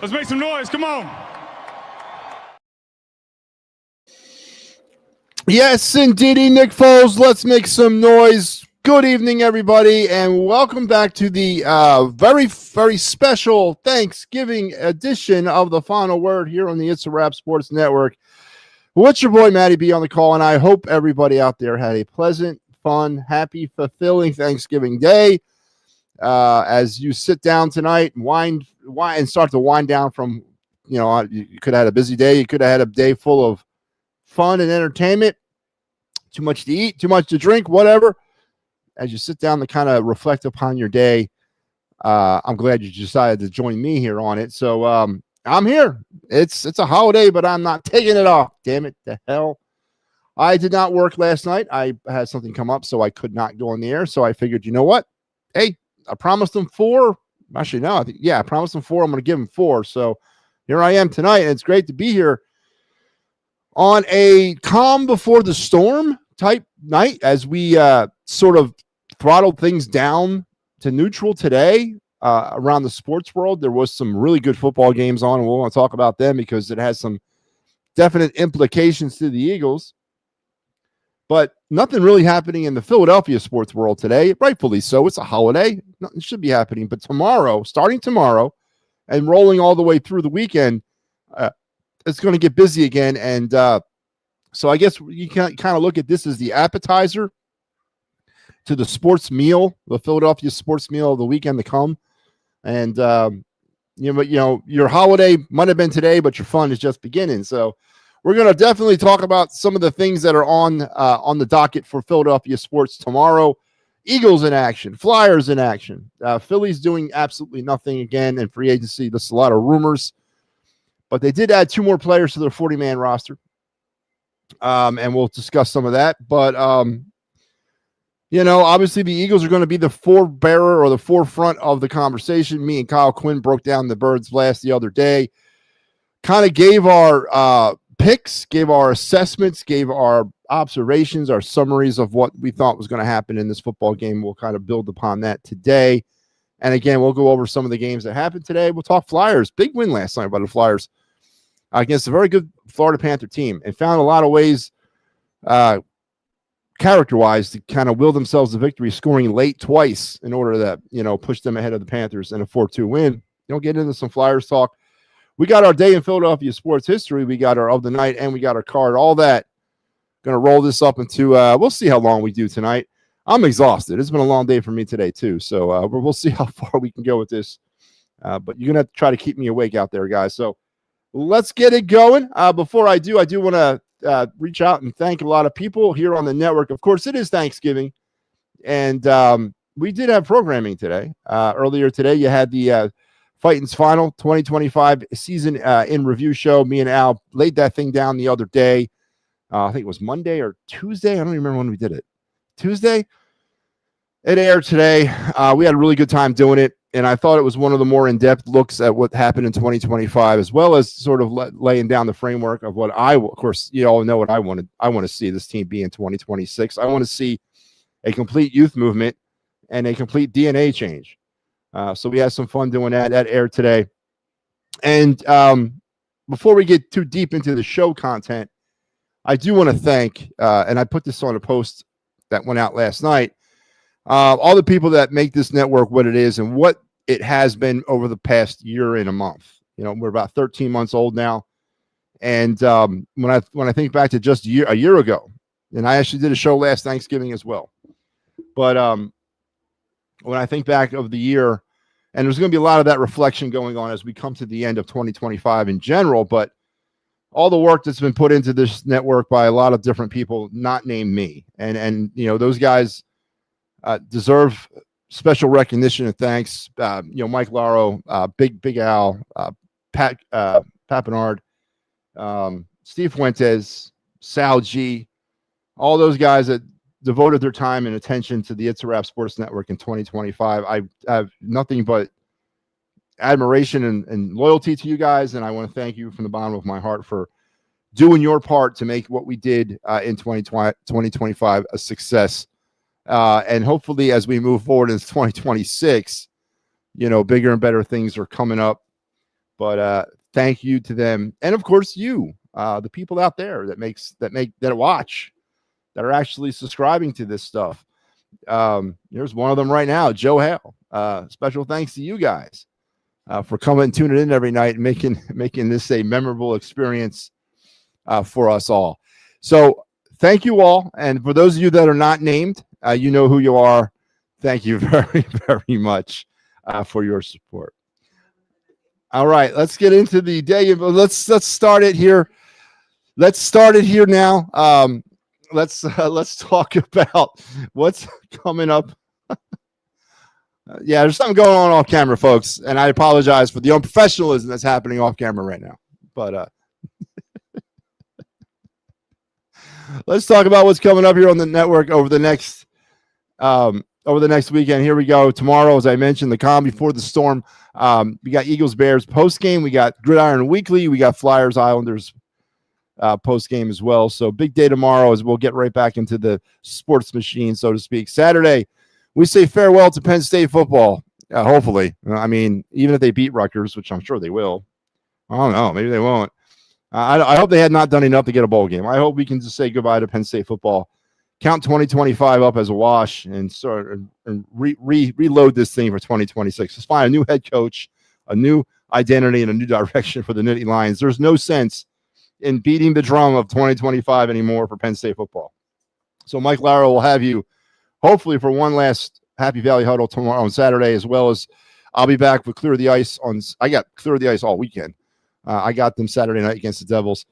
Let's make some noise. Come on. Yes, indeedy, Nick Foles. Let's make some noise. Good evening, everybody, and welcome back to the very, very special Thanksgiving edition of The Final Word here on the It's a Wrap Sports Network. What's your boy, MattyB, on the call, and I hope everybody out there had a pleasant, fun, happy, fulfilling Thanksgiving day. As you sit down tonight and start to wind down from, you could have had a busy day. You could have had a day full of fun and entertainment, too much to eat, too much to drink, whatever. As you sit down to kind of reflect upon your day, I'm glad you decided to join me here on it. So I'm here. It's a holiday, but I'm not taking it off. Damn it, the hell. I did not work last night. I had something come up, so I could not go on the air. So I figured, you know what? Hey, I promised them 4. Actually, no, I promised them 4. I'm going to give them 4. So here I am tonight, and it's great to be here on a calm before the storm type night as we sort of throttled things down to neutral today around the sports world. There was some really good football games on, and we'll want to talk about them because it has some definite implications to the Eagles. But nothing really happening in the Philadelphia sports world today, rightfully so. It's a holiday. Nothing should be happening. But tomorrow, starting tomorrow and rolling all the way through the weekend, it's going to get busy again. And so I guess you can kind of look at this as the appetizer to the sports meal, the Philadelphia sports meal of the weekend to come. And, your holiday might have been today, but your fun is just beginning. So we're going to definitely talk about some of the things that are on the docket for Philadelphia sports tomorrow. Eagles in action, Flyers in action. Philly's doing absolutely nothing again in free agency. There's a lot of rumors, but they did add 2 more players to their 40-man roster. And we'll discuss some of that. But, obviously the Eagles are going to be the forebearer or the forefront of the conversation. Me and Kyle Quinn broke down the Birds blast the other day, kind of gave our picks, gave our assessments, gave our observations, our summaries of what we thought was going to happen in this football game. We'll kind of build upon that today. And again, we'll go over some of the games that happened today. We'll talk Flyers. Big win last night by the Flyers against a very good Florida Panther team, and found a lot of ways character-wise to kind of will themselves to victory, scoring late twice in order to, push them ahead of the Panthers in a 4-2 win. Get into some Flyers talk. We got our day in Philadelphia sports history. We got our of the night, and we got our card. All that. Going to roll this up into, we'll see how long we do tonight. I'm exhausted. It's been a long day for me today, too. So we'll see how far we can go with this. But you're going to have to try to keep me awake out there, guys. So let's get it going. Before I do want to reach out and thank a lot of people here on the network. Of course, it is Thanksgiving, and we did have programming today. Earlier today, you had the Fighting's Final 2025 season in review show. Me and Al laid that thing down the other day. I think it was Monday or Tuesday. I don't even remember when we did it. Tuesday. It aired today. We had a really good time doing it, and I thought it was one of the more in-depth looks at what happened in 2025, as well as sort of laying down the framework of what of course, you all know what I wanted. I want to see this team be in 2026. I want to see a complete youth movement and a complete DNA change. So we had some fun doing that. That aired today. And before we get too deep into the show content, I do want to thank, and I put this on a post that went out last night, all the people that make this network what it is and what it has been over the past year and a month. We're about 13 months old now. And when I think back to just a year ago, and I actually did a show last Thanksgiving as well. But when I think back of the year, and there's going to be a lot of that reflection going on as we come to the end of 2025 in general, but all the work that's been put into this network by a lot of different people, not named me. And those guys deserve special recognition and thanks. Mike Laro, Big Al, Pat Bernard, Steve Fuentes, Sal G, all those guys that devoted their time and attention to the It's a Wrap Sports Network in 2025. I have nothing but admiration and loyalty to you guys, and I want to thank you from the bottom of my heart for doing your part to make what we did in 2025 a success. And hopefully as we move forward into 2026, bigger and better things are coming up. But thank you to them, and of course you, the people out there that watch, that are actually subscribing to this stuff. Here's one of them right now, Joe Hale. Special thanks to you guys for coming and tuning in every night and making this a memorable experience for us all. So thank you all, and for those of you that are not named, you know who you are. Thank you very, very much for your support. All right, let's get into the day. Let's start it here. Let's start it here now. Let's talk about what's coming up. Yeah, there's something going on off camera, folks, and I apologize for the unprofessionalism that's happening off camera right now. But let's talk about what's coming up here on the network over the next weekend. Here we go. Tomorrow, as I mentioned, the calm before the storm. We got Eagles Bears post game. We got Gridiron Weekly. We got Flyers Islanders post game as well. So big day tomorrow as we'll get right back into the sports machine, so to speak. Saturday, we say farewell to Penn State football. Hopefully, I mean, even if they beat Rutgers, which I'm sure they will. I don't know. Maybe they won't. I hope they had not done enough to get a bowl game. I hope we can just say goodbye to Penn State football. Count 2025 up as a wash and start and reload this thing for 2026. Just find a new head coach, a new identity, and a new direction for the Nittany Lions. There's no sense in beating the drum of 2025 anymore for Penn State football. So Mike Lara will have you hopefully for one last Happy Valley Huddle tomorrow on Saturday, as well as I'll be back with Clear the Ice I got Clear the Ice all weekend. I got them Saturday night against the Devils.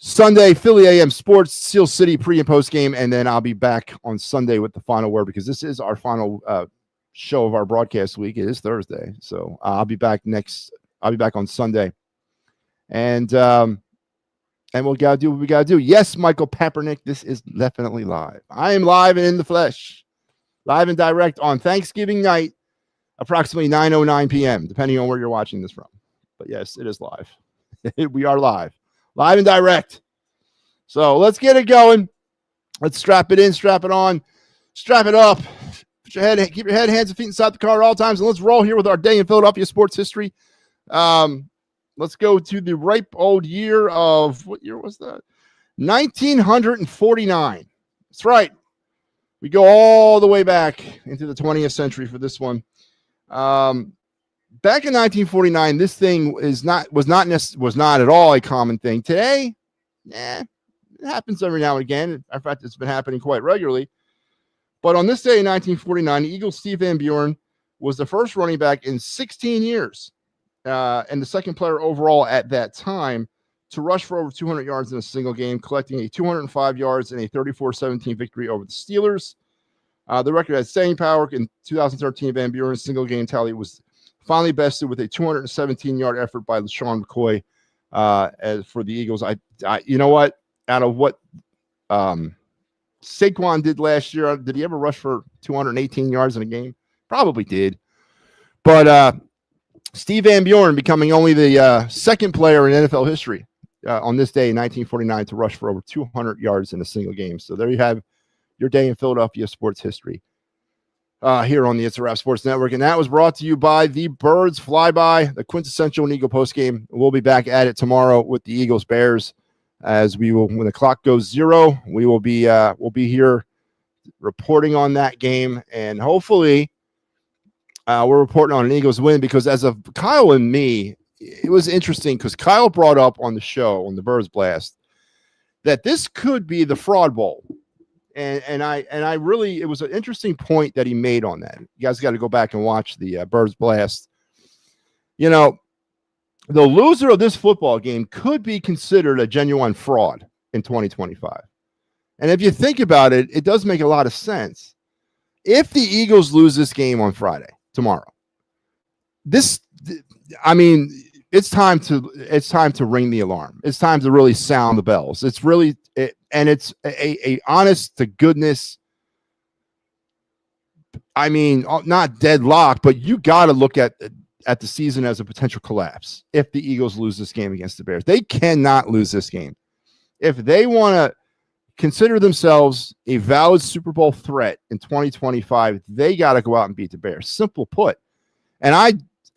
Sunday, Philly AM Sports, Steel City pre and post game, and then I'll be back on Sunday with the final word, because this is our final show of our broadcast week. It is Thursday, so I'll be back on Sunday, and we'll gotta do what we gotta do. Yes, Michael Peppernick, this is definitely live. I am live and in the flesh, live and direct on Thanksgiving night, approximately 9:09 p.m., depending on where you're watching this from. But yes, it is live. We are live and direct. So let's get it going. Let's strap it in, strap it on, strap it up. Keep your head, hands, and feet inside the car at all times, and let's roll here with our day in Philadelphia sports history. Let's go to the ripe old year of, what year was that? 1949. That's right. We go all the way back into the 20th century for this one. Back in 1949, this thing was not at all a common thing. Today, it happens every now and again. In fact, it's been happening quite regularly. But on this day in 1949, the Eagles' Steve Van Buren was the first running back in 16 years and the second player overall at that time to rush for over 200 yards in a single game, collecting a 205 yards in a 34-17 victory over the Steelers. The record had staying power. In 2013, Van Buren's single game tally was finally bested with a 217-yard effort by LaShawn McCoy as for the Eagles. I you know what? Out of what Saquon did last year, did he ever rush for 218 yards in a game? Probably did. But Steve Van Buren becoming only the second player in NFL history on this day in 1949 to rush for over 200 yards in a single game. So there you have your day in Philadelphia sports history. Here on the It's a Wrap Sports Network. And that was brought to you by the Birds Flyby, the quintessential Eagle postgame. We'll be back at it tomorrow with the Eagles Bears, as we will, when the clock goes 0, we will be we'll be here reporting on that game, and hopefully we're reporting on an Eagles win, because as of Kyle and me, it was interesting because Kyle brought up on the show, on the Birds Blast, that this could be the Fraud Bowl. And I really, it was an interesting point that he made on that. You guys got to go back and watch the Birds Blast. You know, the loser of this football game could be considered a genuine fraud in 2025. And if you think about it, it does make a lot of sense. If the Eagles lose this game on Friday, tomorrow, it's time to ring the alarm. It's time to really sound the bells. It's really, it's a honest to goodness. I mean, not deadlock, but you got to look at the season as a potential collapse. If the Eagles lose this game against the Bears, they cannot lose this game. If they want to consider themselves a valid Super Bowl threat in 2025, they got to go out and beat the Bears. Simple put. And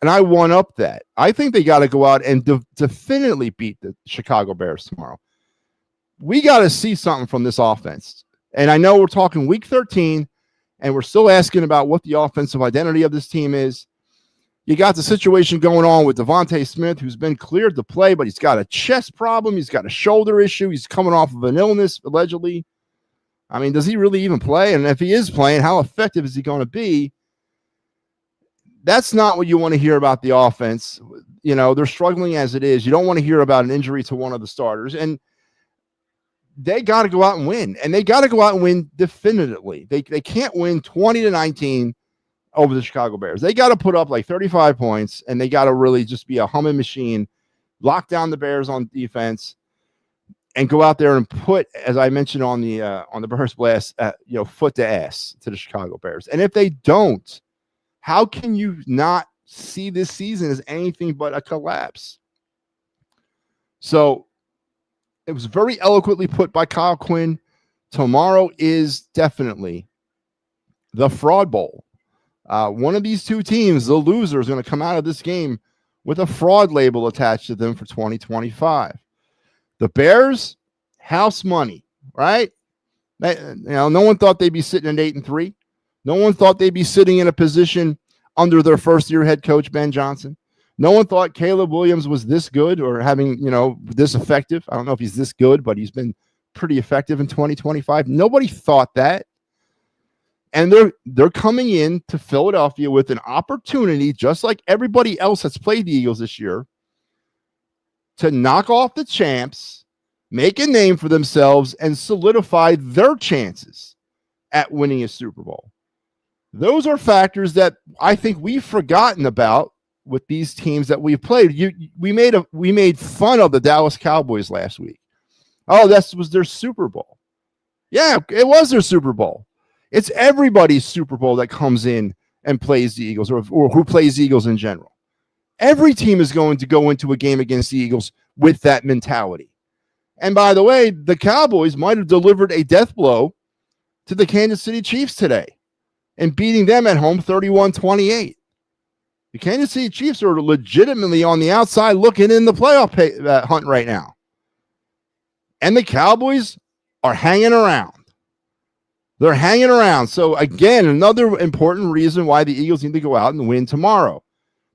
And I one up that. I think they got to go out and definitely beat the Chicago Bears tomorrow. We got to see something from this offense. And I know we're talking week 13, and we're still asking about what the offensive identity of this team is. You got the situation going on with Devontae Smith, who's been cleared to play, but he's got a chest problem. He's got a shoulder issue. He's coming off of an illness, allegedly. I mean, does he really even play? And if he is playing, how effective is he going to be? That's not what you want to hear about the offense. You know, they're struggling as it is. You don't want to hear about an injury to one of the starters. And they got to go out and win. And they got to go out and win definitively. They can't win 20-19 over the Chicago Bears. They got to put up like 35 points, and they got to really just be a humming machine, lock down the Bears on defense, and go out there and put, as I mentioned on the Bears Blast, foot to ass to the Chicago Bears. And if they don't, how can you not see this season as anything but a collapse? So it was very eloquently put by Kyle Quinn. Tomorrow is definitely the fraud bowl. One of these two teams, the loser, is going to come out of this game with a fraud label attached to them for 2025. The Bears, house money, right? No one thought they'd be sitting at 8-3. No one thought they'd be sitting in a position under their first-year head coach, Ben Johnson. No one thought Caleb Williams was this good or having, this effective. I don't know if he's this good, but he's been pretty effective in 2025. Nobody thought that. And they're coming in to Philadelphia with an opportunity, just like everybody else that's played the Eagles this year, to knock off the champs, make a name for themselves, and solidify their chances at winning a Super Bowl. Those are factors that I think we've forgotten about with these teams that we've played. We made fun of the Dallas Cowboys last week. Oh, that was their Super Bowl. Yeah, it was their Super Bowl. It's everybody's Super Bowl that comes in and plays the Eagles, or who plays the Eagles in general. Every team is going to go into a game against the Eagles with that mentality. And by the way, the Cowboys might have delivered a death blow to the Kansas City Chiefs today and beating them at home 31-28. The Kansas City Chiefs are legitimately on the outside looking in the playoff hunt right now. And the Cowboys are hanging around. They're hanging around. So, again, another important reason why the Eagles need to go out and win tomorrow.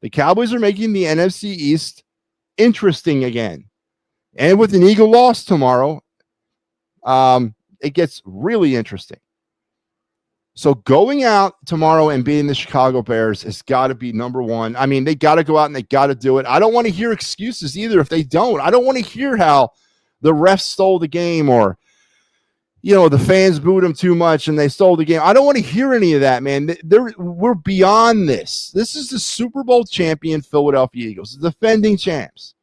The Cowboys are making the NFC East interesting again. And with an Eagle loss tomorrow, it gets really interesting. So going out tomorrow and beating the Chicago Bears has got to be number one. I mean, they got to go out and they got to do it. I don't want to hear excuses either if they don't. I don't want to hear how the refs stole the game or, the fans booed them too much and they stole the game. I don't want to hear any of that, man. We're beyond this. This is the Super Bowl champion Philadelphia Eagles, the defending champs.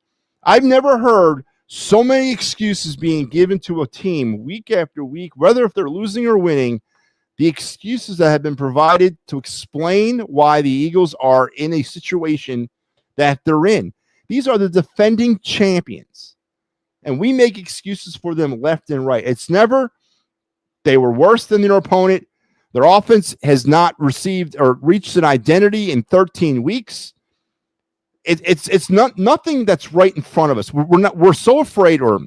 I've never heard so many excuses being given to a team week after week, whether if they're losing or winning. The excuses that have been provided to explain why the Eagles are in a situation that they're in. These are the defending champions. And we make excuses for them left and right. It's never they were worse than their opponent. Their offense has not received or reached an identity in 13 weeks. It's not nothing that's right in front of us. We're so afraid, or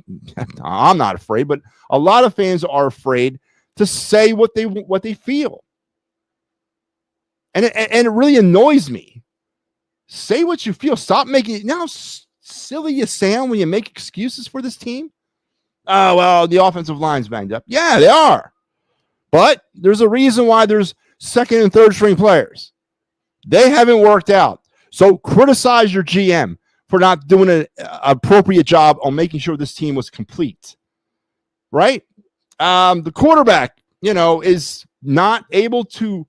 I'm not afraid, but a lot of fans are afraid to say what they feel. And it really annoys me. Say what you feel. Stop making it. Now, silly you sound when you make excuses for this team. Oh, well, the offensive line's banged up. Yeah, they are. But there's a reason why there's second and third string players. They haven't worked out. So criticize your GM for not doing an appropriate job on making sure this team was complete. Right? The quarterback, is not able to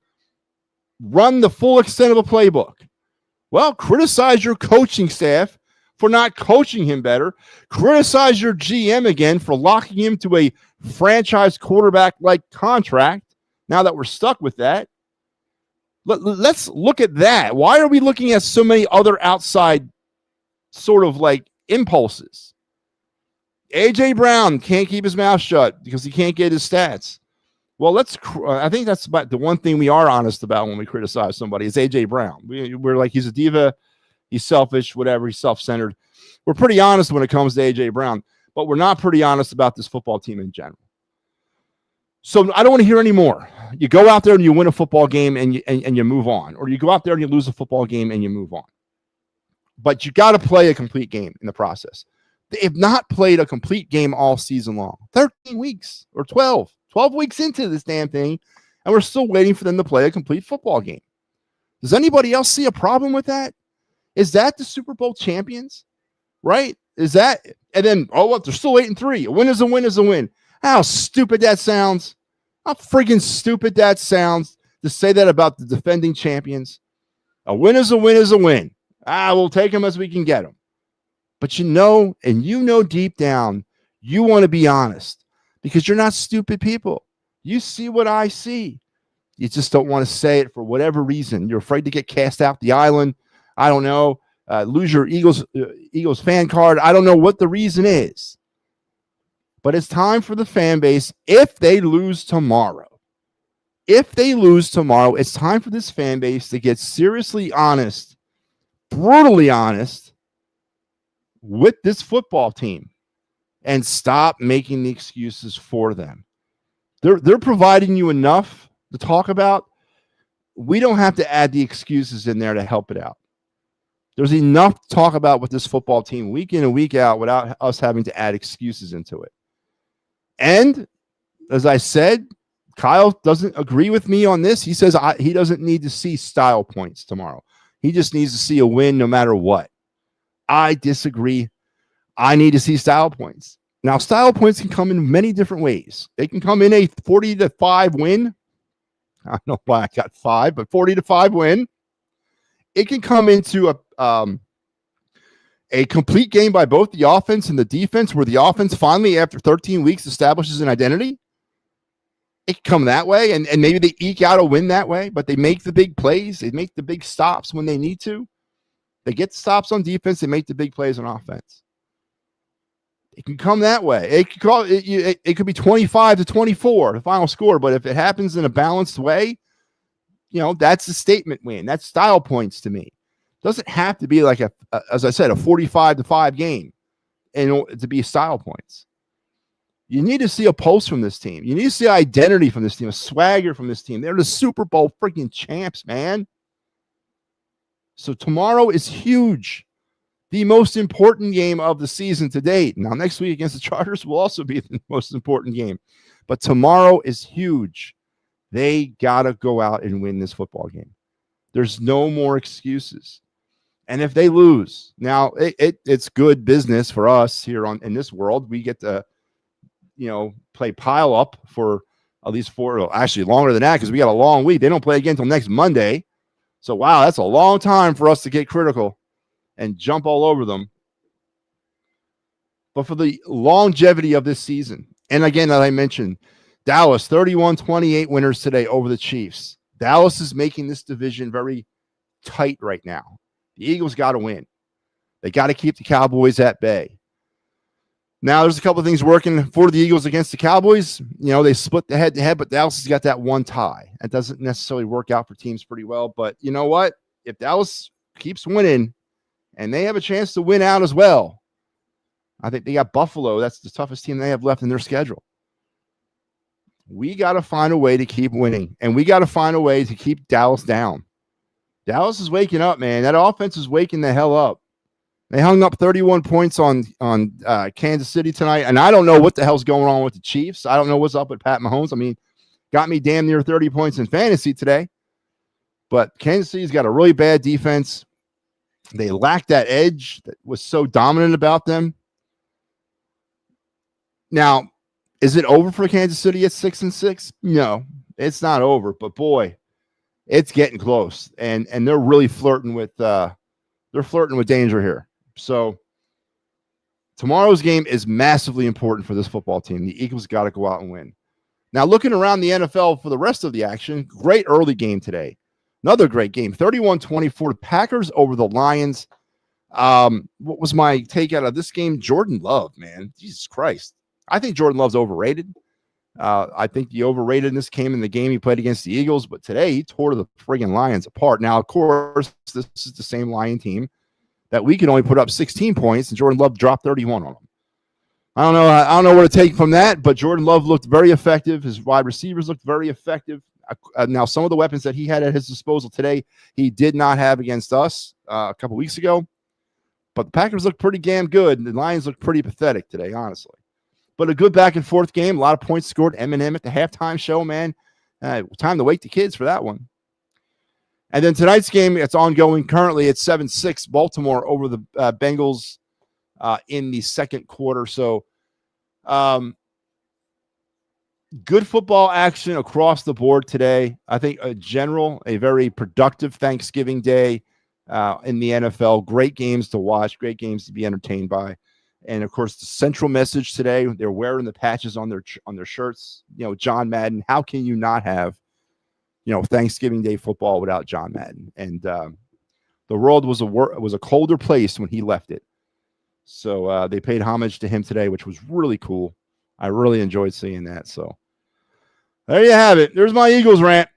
run the full extent of a playbook. Well, criticize your coaching staff for not coaching him better. Criticize your GM again for locking him to a franchise quarterback-like contract now that we're stuck with that. Let's look at that. Why are we looking at so many other outside sort of like impulses? A.J. Brown can't keep his mouth shut because he can't get his stats. Well, I think that's about the one thing we are honest about when we criticize somebody is A.J. Brown. We're like, he's a diva. He's selfish, whatever. He's self-centered. We're pretty honest when it comes to A.J. Brown, but we're not pretty honest about this football team in general. So I don't want to hear any more. You go out there and you win a football game and you move on, or you go out there and you lose a football game and you move on. But you got to play a complete game in the process. They have not played a complete game all season long. 13 weeks or 12 weeks into this damn thing, and we're still waiting for them to play a complete football game. Does anybody else see a problem with that? Is that the Super Bowl champions? Right? Is that, and then, oh, what? They're still 8-3. A win is a win is a win. How stupid that sounds. How friggin' stupid that sounds to say that about the defending champions. A win is a win is a win. We'll take them as we can get them. But you know deep down, you want to be honest because you're not stupid people. You see what I see. You just don't want to say it for whatever reason. You're afraid to get cast out the island. I don't know. Lose your Eagles fan card. I don't know what the reason is. But it's time for the fan base, if they lose tomorrow, it's time for this fan base to get seriously honest, brutally honest with this football team and stop making the excuses for them. They're providing you enough to talk about. We don't have to add the excuses in there to help it out. There's enough to talk about with this football team week in and week out without us having to add excuses into it. And as I said, Kyle doesn't agree with me on this. He says he doesn't need to see style points tomorrow. He just needs to see a win no matter what. I disagree. I need to see style points. Now, style points can come in many different ways. They can come in a 40-5 win. I don't know why I got 5, but 40-5 win. It can come into a complete game by both the offense and the defense, where the offense finally, after 13 weeks, establishes an identity. It can come that way, and maybe they eke out a win that way, but they make the big plays. They make the big stops when they need to. They get stops on defense. They make the big plays on offense. It can come that way. It could be 25-24, the final score, but if it happens in a balanced way, that's a statement win. That's style points to me. Doesn't have to be like as I said, a 45-5 game and to be style points. You need to see a pulse from this team. You need to see identity from this team, a swagger from this team. They're the Super Bowl freaking champs, man. So tomorrow is huge. The most important game of the season to date. Now, next week against the Chargers will also be the most important game. But tomorrow is huge. They got to go out and win this football game. There's no more excuses. And if they lose, now it's good business for us here in this world. We get to, play pile up for at least actually longer than that, because we got a long week. They don't play again until next Monday. So, wow, that's a long time for us to get critical and jump all over them. But for the longevity of this season, and again, as I mentioned, Dallas, 31-28 winners today over the Chiefs. Dallas is making this division very tight right now. The Eagles got to win. They got to keep the Cowboys at bay. Now, there's a couple of things working for the Eagles against the Cowboys. They split the head-to-head, but Dallas has got that one tie. That doesn't necessarily work out for teams pretty well. But you know what? If Dallas keeps winning and they have a chance to win out as well, I think they got Buffalo. That's the toughest team they have left in their schedule. We got to find a way to keep winning, and we got to find a way to keep Dallas down. Dallas is waking up, man. That offense is waking the hell up. They hung up 31 points on Kansas City tonight, and I don't know what the hell's going on with the Chiefs. I don't know what's up with Pat Mahomes. I mean, got me damn near 30 points in fantasy today. But Kansas City's got a really bad defense. They lack that edge that was so dominant about them. Now, is it over for Kansas City at 6-6? No, it's not over. But boy, it's getting close, and they're really flirting with danger here. So tomorrow's game is massively important for this football team. The Eagles got to go out and win. Now, looking around the NFL for the rest of the action, great early game today. Another great game, 31-24, Packers over the Lions. What was my take out of this game? Jordan Love, man. Jesus Christ. I think Jordan Love's overrated. I think the overratedness came in the game he played against the Eagles, but today he tore the friggin' Lions apart. Now, of course, this is the same Lion team that we could only put up 16 points, and Jordan Love dropped 31 on them. I don't know what to take from that, but Jordan Love looked very effective. His wide receivers looked very effective. Now, some of the weapons that he had at his disposal today, he did not have against us a couple weeks ago. But the Packers looked pretty damn good, and the Lions looked pretty pathetic today, honestly. But a good back-and-forth game. A lot of points scored. Eminem at the halftime show, man. Time to wake the kids for that one. And then tonight's game, it's ongoing. Currently, it's 7-6 Baltimore over the Bengals in the second quarter. So, good football action across the board today. I think a very productive Thanksgiving day in the NFL. Great games to watch, great games to be entertained by. And of course, the central message today, they're wearing the patches on their shirts. John Madden. How can you not have, Thanksgiving Day football without John Madden? And the world was a colder place when he left it. So they paid homage to him today, which was really cool. I really enjoyed seeing that. So there you have it. There's my Eagles rant.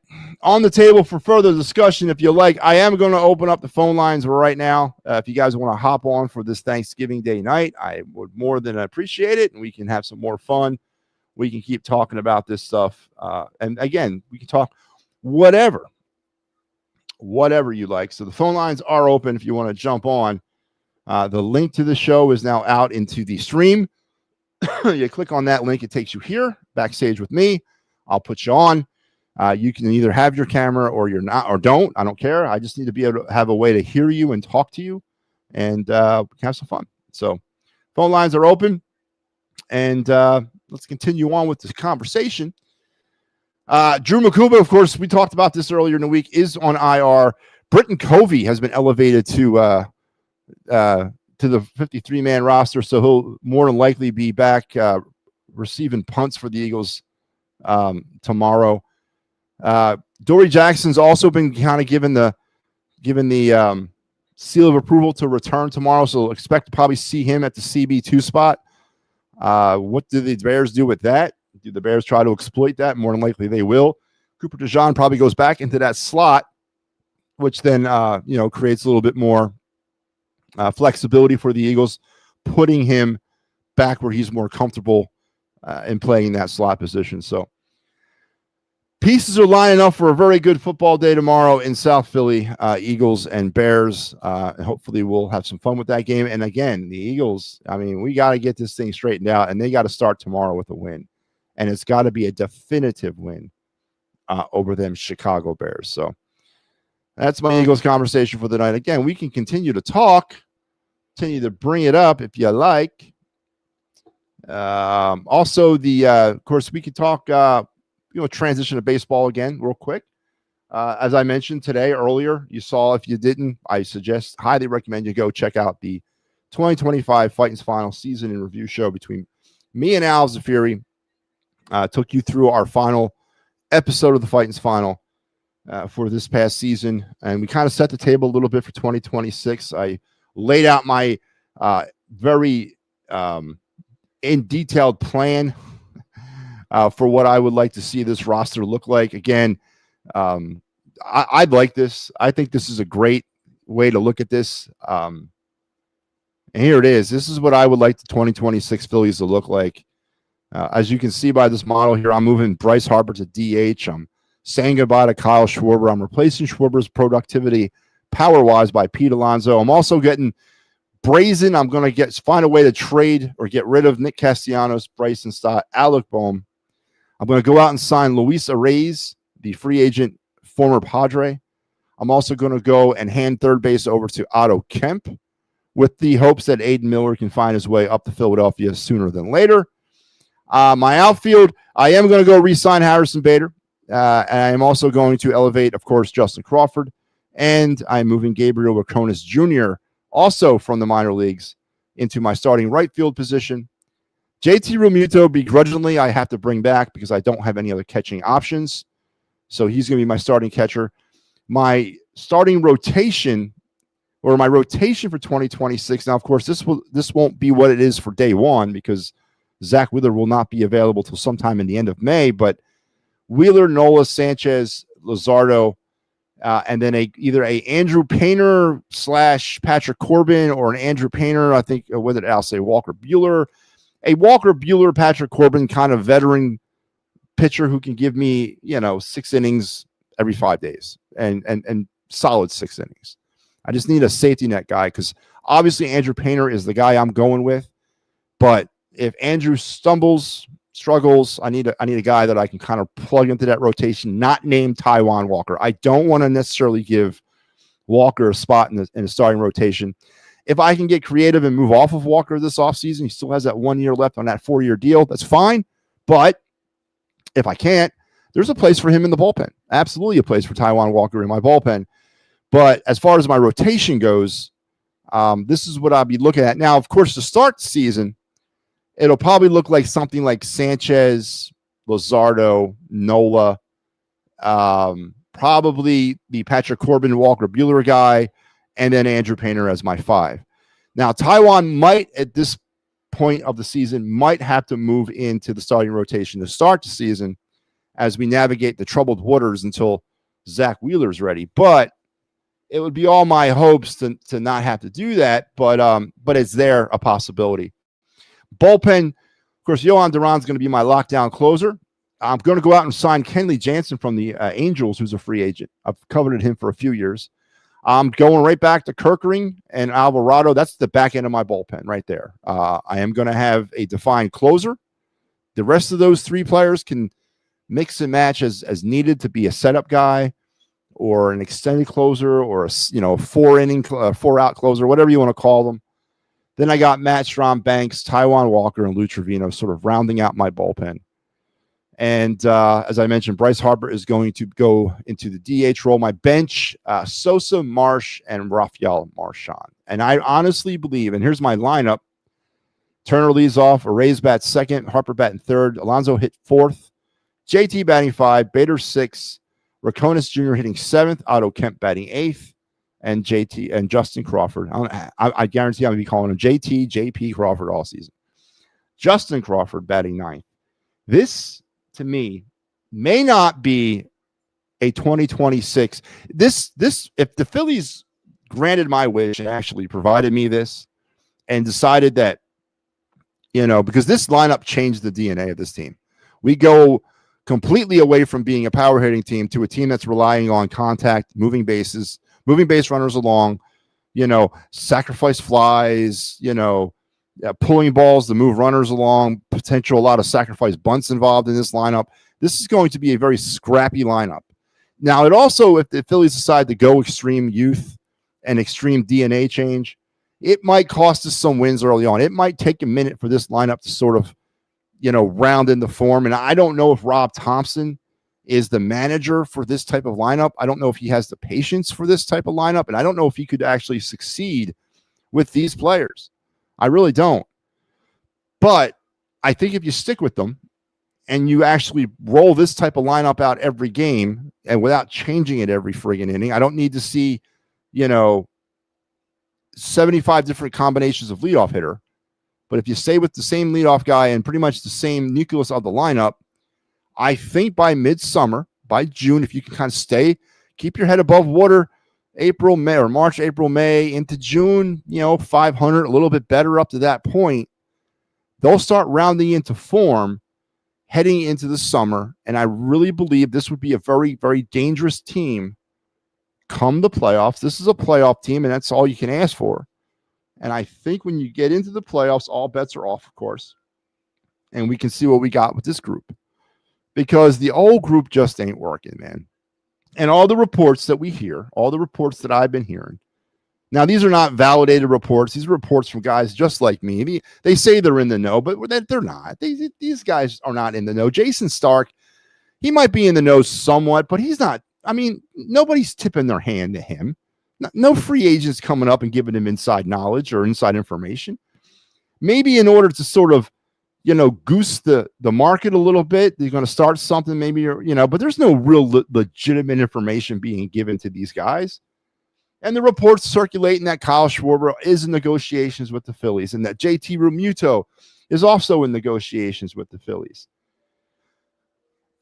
On the table for further discussion, if you like. I am going to open up the phone lines right now. If you guys want to hop on for this Thanksgiving Day night, I would more than appreciate it, and we can have some more fun. We can keep talking about this stuff. And again, we can talk whatever you like. So the phone lines are open if you want to jump on. The link to the show is now out into the stream. You click on that link, it takes you here, backstage with me. I'll put you on. You can either have your camera or you're not, or don't. I don't care. I just need to be able to have a way to hear you and talk to you, and have some fun. So phone lines are open, and let's continue on with this conversation. Drew Makuba, of course, we talked about this earlier in the week, is on IR. Britton Covey has been elevated to the 53-man roster, so he'll more than likely be back receiving punts for the Eagles tomorrow. Dory Jackson's also been kind of given the seal of approval to return tomorrow, so expect to probably see him at the CB2 spot. What do the Bears do with that? Do the Bears try to exploit that? More than likely they will. Cooper DeJean probably goes back into that slot, which then creates a little bit more flexibility for the Eagles, putting him back where he's more comfortable in playing that slot position. So pieces are lining up for a very good football day tomorrow in South Philly, Eagles and Bears. And hopefully we'll have some fun with that game. And again, the Eagles, we got to get this thing straightened out, and they got to start tomorrow with a win. And it's got to be a definitive win over them Chicago Bears. So that's my Eagles conversation for the night. Again, we can continue to talk, continue to bring it up if you like. Also, of course, we could talk transition to baseball again real quick. As I mentioned earlier, you saw, if you didn't, I highly recommend you go check out the 2025 Fighting's Final Season in Review show between me and Al Zafiri. Took you through our final episode of the Fighting's Final for this past season, and we kind of set the table a little bit for 2026. I laid out my very in detailed plan for what I would like to see this roster look like. Again, I'd like this. I think this is a great way to look at this. And here it is. This is what I would like the 2026 Phillies to look like. As you can see by this model here, I'm moving Bryce Harper to DH. I'm saying goodbye to Kyle Schwarber. I'm replacing Schwarber's productivity power-wise by Pete Alonso. I'm also getting brazen. I'm going to find a way to trade or get rid of Nick Castellanos, Bryson Stott, Alec Boehm. I'm going to go out and sign Luis Arraez, the free agent former Padre. I'm also going to go and hand third base over to Otto Kemp with the hopes that Aiden Miller can find his way up to Philadelphia sooner than later. My outfield, I am going to go re-sign Harrison Bader. And I am also going to elevate, of course, Justin Crawford. And I'm moving Gabriel Roconis Jr., also from the minor leagues, into my starting right field position. JT Realmuto, begrudgingly, I have to bring back because I don't have any other catching options. So he's going to be my starting catcher. My starting rotation, or my rotation for 2026. Now, of course, this won't be what it is for day one because Zach Wheeler will not be available till sometime in the end of May. But Wheeler, Nola, Sanchez, Luzardo, and then either a Andrew Painter / Patrick Corbin, or an Andrew Painter, I think, with it, I'll say Walker Buehler. A Walker Buehler, Patrick Corbin kind of veteran pitcher who can give me, 6 innings every 5 days and solid 6 innings. I just need a safety net guy, because obviously Andrew Painter is the guy I'm going with. But if Andrew struggles, I need a guy that I can kind of plug into that rotation, not named Taijuan Walker. I don't want to necessarily give Walker a spot in the starting rotation. If I can get creative and move off of Walker this offseason, he still has that 1 year left on that 4-year deal. That's fine. But if I can't, there's a place for him in the bullpen. Absolutely a place for Taijuan Walker in my bullpen. But as far as my rotation goes, this is what I'll be looking at. Now, of course, to start the season, it'll probably look like something like Sanchez, Luzardo, Nola, probably the Patrick Corbin, Walker Buehler guy, and then Andrew Painter as my 5. Now, Taijuan might, at this point of the season, might have to move into the starting rotation to start the season as we navigate the troubled waters until Zach Wheeler's ready. But it would be all my hopes to not have to do that, but it's there, a possibility. Bullpen, of course, Johan Duran's going to be my lockdown closer. I'm going to go out and sign Kenley Jansen from the Angels, who's a free agent. I've coveted him for a few years. I'm going right back to Kirkering and Alvarado. That's the back end of my bullpen right there. I am going to have a defined closer. The rest of those 3 players can mix and match as needed to be a setup guy or an extended closer or a 4-inning, 4-out closer, whatever you want to call them. Then I got Matt Strom, Banks, Taijuan Walker, and Lou Trevino sort of rounding out my bullpen. And as I mentioned, Bryce Harper is going to go into the DH role. My bench, Sosa, Marsh, and Rafael Marchand. And I honestly believe, and here's my lineup: Turner leads off, Arraez bats second, Harper batting third, Alonso hit 4th, JT batting 5, Bader 6, Raconis Jr. hitting 7th, Otto Kemp batting 8th, and JT and Justin Crawford. I guarantee I'm going to be calling him JT, JP Crawford all season. Justin Crawford batting 9th. This, to me, may not be a 2026. This, if the Phillies granted my wish and actually provided me this and decided that, because this lineup changed the DNA of this team. We go completely away from being a power hitting team to a team that's relying on contact, moving bases, moving base runners along, sacrifice flies, pulling balls to move runners along, a lot of sacrifice bunts involved in this lineup. This is going to be a very scrappy lineup. Now, it also, if the Phillies decide to go extreme youth and extreme DNA change, it might cost us some wins early on. It might take a minute for this lineup to sort of, round into form. And I don't know if Rob Thompson is the manager for this type of lineup. I don't know if he has the patience for this type of lineup. And I don't know if he could actually succeed with these players. I really don't. But I think if you stick with them and you actually roll this type of lineup out every game and without changing it every friggin' inning, I don't need to see, 75 different combinations of leadoff hitter. But if you stay with the same leadoff guy and pretty much the same nucleus of the lineup, I think by midsummer, by June, if you can kind of keep your head above water, April, May, or March, April, May, into June, 500, a little bit better up to that point, they'll start rounding into form heading into the summer. And I really believe this would be a very, very dangerous team come the playoffs. This is a playoff team, and that's all you can ask for. And I think when you get into the playoffs, all bets are off, of course. And we can see what we got with this group. Because the old group just ain't working, man. And all the reports that we hear, all the reports that I've been hearing. Now, these are not validated reports. These are reports from guys just like me. They say they're in the know, but they're not. These guys are not in the know. Jason Stark, he might be in the know somewhat, but he's not. I mean, nobody's tipping their hand to him. No free agents coming up and giving him inside knowledge or inside information. Maybe in order to sort of, goose the market a little bit, they're going to start something maybe, but there's no real legitimate information being given to these guys. And the reports circulating that Kyle Schwarber is in negotiations with the Phillies and that JT Realmuto is also in negotiations with the Phillies.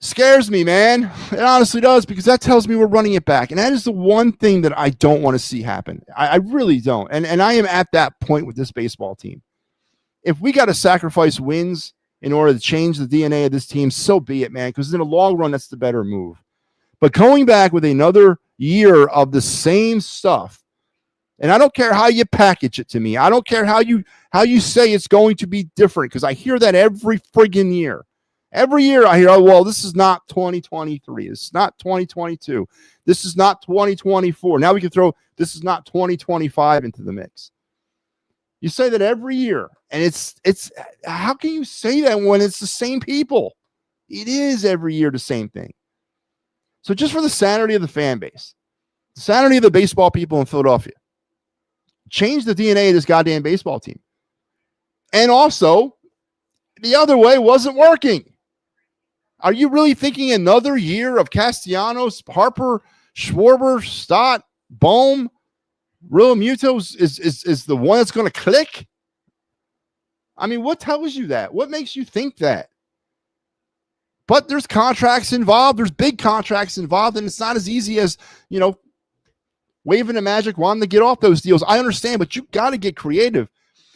Scares me, man. It honestly does, because that tells me we're running it back. And that is the one thing that I don't want to see happen. I really don't. And I am at that point with this baseball team. If we got to sacrifice wins in order to change the DNA of this team, so be it, man, because in the long run, that's the better move. But going back with another year of the same stuff, and I don't care how you package it to me. I don't care how you say it's going to be different, because I hear that every friggin' year. Every year I hear, oh, well, this is not 2023. It's not 2022. This is not 2024. Now we can throw this is not 2025 into the mix. You say that every year, and it's how can you say that when it's the same people? It is every year the same thing. So just for the sanity of the fan base, the sanity of the baseball people in Philadelphia, change the DNA of this goddamn baseball team. And also, the other way wasn't working. Are you really thinking another year of Castellanos, Harper, Schwarber, Stott, Bohm, Realmuto is the one that's going to click? I mean, what tells you that? What makes you think that? But there's contracts involved. There's big contracts involved, and it's not as easy as, waving a magic wand to get off those deals. I understand, but you got to get creative.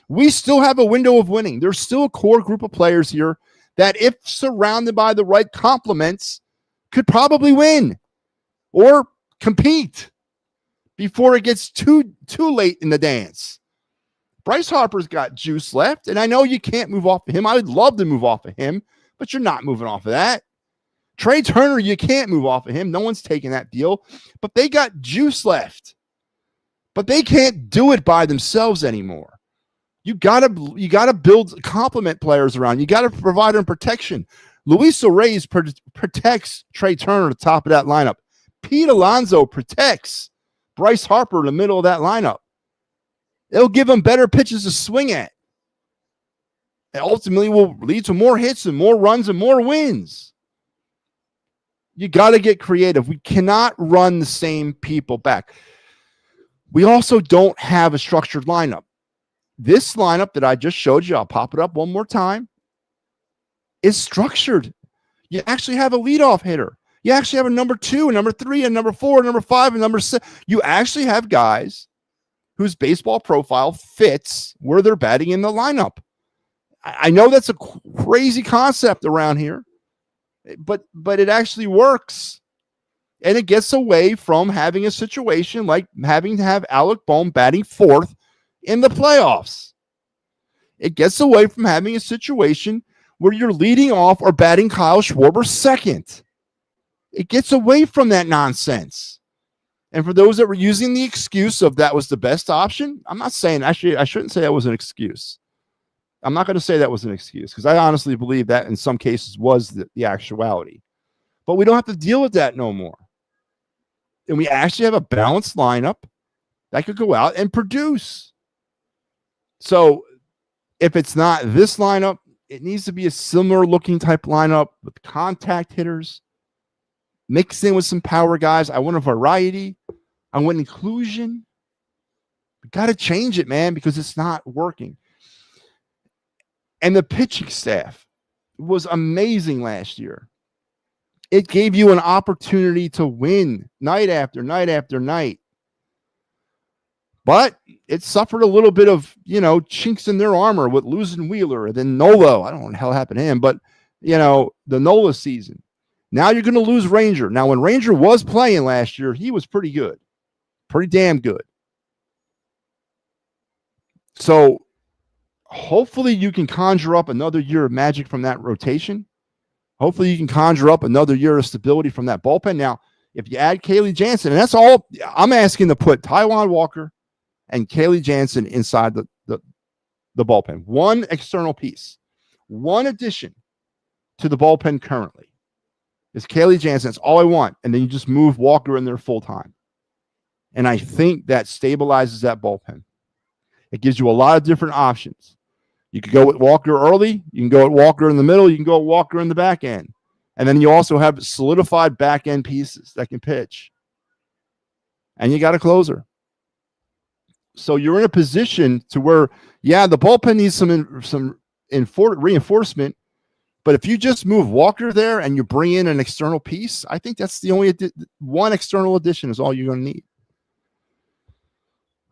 We still have a window of winning. There's still a core group of players here that, if surrounded by the right complements, could probably win or compete before it gets too late in the dance. Bryce Harper's got juice left, and I know you can't move off of him. I would love to move off of him, but you're not moving off of that. Trey Turner, you can't move off of him. No one's taking that deal, but they got juice left. But they can't do it by themselves anymore. You gotta build complement players around. You gotta provide them protection. Luis Reyes protects Trey Turner at the top of that lineup. Pete Alonso protects Bryce Harper in the middle of that lineup. It'll give them better pitches to swing at. And ultimately will lead to more hits and more runs and more wins. You got to get creative. We cannot run the same people back. We also don't have a structured lineup. This lineup that I just showed you, I'll pop it up one more time, is structured. You actually have a leadoff hitter. You actually have a number 2, a number 3, a number 4, a number 5, a number 6. You actually have guys whose baseball profile fits where they're batting in the lineup. I know that's a crazy concept around here, but it actually works. And it gets away from having a situation like having to have Alec Bohm batting 4th in the playoffs. It gets away from having a situation where you're leading off or batting Kyle Schwarber 2nd. It gets away from that nonsense. And for those that were using the excuse of that was the best option, I'm not saying, actually, I shouldn't say that was an excuse. I'm not going to say that was an excuse, because I honestly believe that in some cases was the actuality. But we don't have to deal with that no more. And we actually have a balanced lineup that could go out and produce. So if it's not this lineup, it needs to be a similar looking type lineup with contact hitters, mixed in with some power guys. I want a variety. I want inclusion. We got to change it, man, because it's not working. And the pitching staff was amazing last year. It gave you an opportunity to win night after night after night. But it suffered a little bit of, chinks in their armor with losing Wheeler and then Nola. I don't know what the hell happened to him, but, the Nola season. Now you're going to lose Ranger. Now, when Ranger was playing last year, he was pretty good. Pretty damn good. So hopefully you can conjure up another year of magic from that rotation. Hopefully you can conjure up another year of stability from that bullpen. Now, if you add Kaylee Jansen, and that's all I'm asking to put Taijuan Walker and Kaylee Jansen inside the bullpen. One external piece, one addition to the bullpen currently is Kaylee Jansen. That's all I want. And then you just move Walker in there full time. And I think that stabilizes that bullpen. It gives you a lot of different options. You could go with Walker early. You can go with Walker in the middle. You can go with Walker in the back end. And then you also have solidified back end pieces that can pitch. And you got a closer. So you're in a position to where, the bullpen needs some reinforcement, But if you just move Walker there and you bring in an external piece, I think that's the only one external addition is all you're going to need.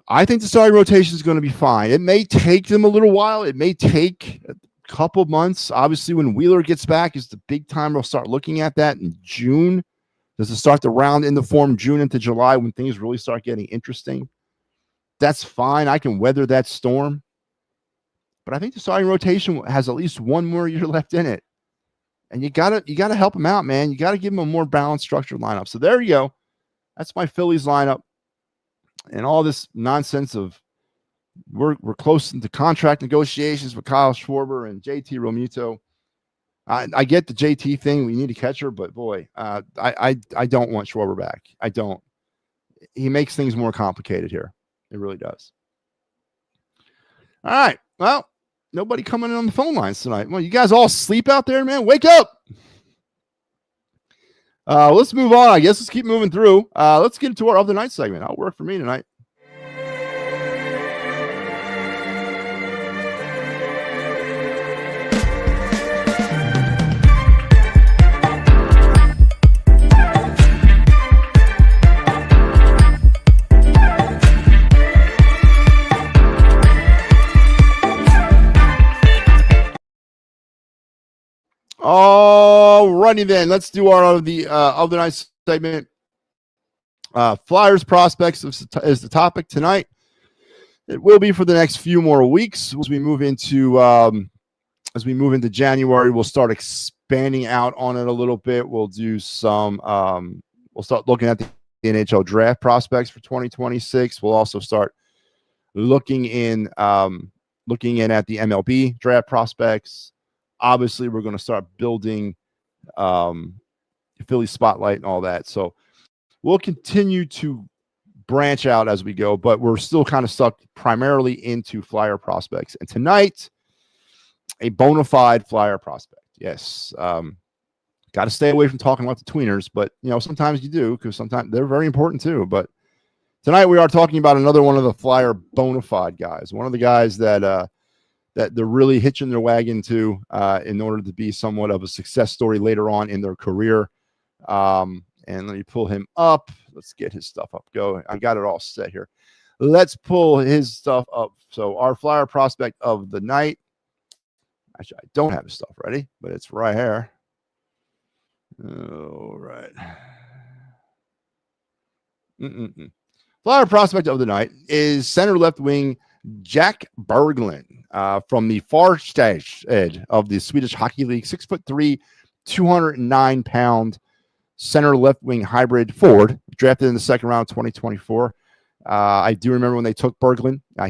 I think the starting rotation is going to be fine. It may take them a little while. It may take a couple months. Obviously, when Wheeler gets back is the big time. We'll start looking at that in June. Does it start to round into form June into July when things really start getting interesting? That's fine. I can weather that storm. But I think the starting rotation has at least one more year left in it. And you gotta help them out, man. You got to give them a more balanced, structured lineup. So there you go. That's my Phillies lineup. And all this nonsense of we're close into contract negotiations with Kyle Schwarber and JT Realmuto. I get the JT thing. We need a catcher, but boy, I don't want Schwarber back. I don't. He makes things more complicated here. It really does. All right. Well, nobody coming in on the phone lines tonight. Well, you guys all sleep out there, man. Wake up. Let's move on. I guess let's keep moving through. Let's get into our of the night segment. That'll work for me tonight. Alrighty then, let's do our of the night segment. Flyers prospects is the topic tonight. It will be for the next few more weeks as we move into January. We'll start expanding out on it a little bit. We'll do some. We'll start looking at the NHL draft prospects for 2026. We'll also start looking in at the MLB draft prospects. Obviously, we're going to start building Philly spotlight and all that. So we'll continue to branch out as we go, but we're still kind of stuck primarily into Flyer prospects. And tonight, a bona fide Flyer prospect. Yes. Got to stay away from talking about the tweeners, but sometimes you do because sometimes they're very important too. But tonight we are talking about another one of the Flyer bona fide guys, one of the guys that they're really hitching their wagon to in order to be somewhat of a success story later on in their career. And let me pull him up. Let's get his stuff up. Go. I got it all set here. Let's pull his stuff up. So our Flyer prospect of the night. Actually, I don't have his stuff ready, but it's right here. All right. Flyer prospect of the night is center left wing Jack Berglund from the far edge of the Swedish Hockey League. 6'3", 209-pound center left wing hybrid forward, drafted in the second round of 2024. I do remember when they took Berglund. I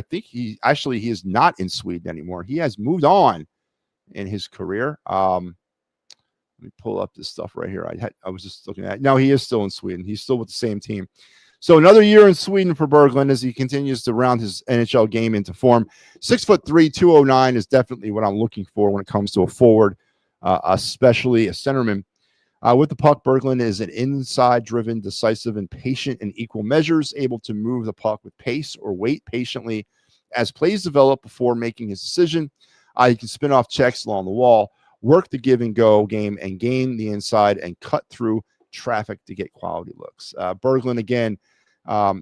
think he is not in Sweden anymore. He has moved on in his career. Let me pull up this stuff right here. I was just looking at it. No, he is still in Sweden. He's still with the same team. So another year in Sweden for Berglund as he continues to round his NHL game into form. 6'3", 209 is definitely what I'm looking for when it comes to a forward, especially a centerman. With the puck, Berglund is an inside-driven, decisive, and patient in equal measures, able to move the puck with pace or wait patiently as plays develop before making his decision. He can spin off checks along the wall, work the give-and-go game, and gain the inside and cut through traffic to get quality looks. Berglund, again,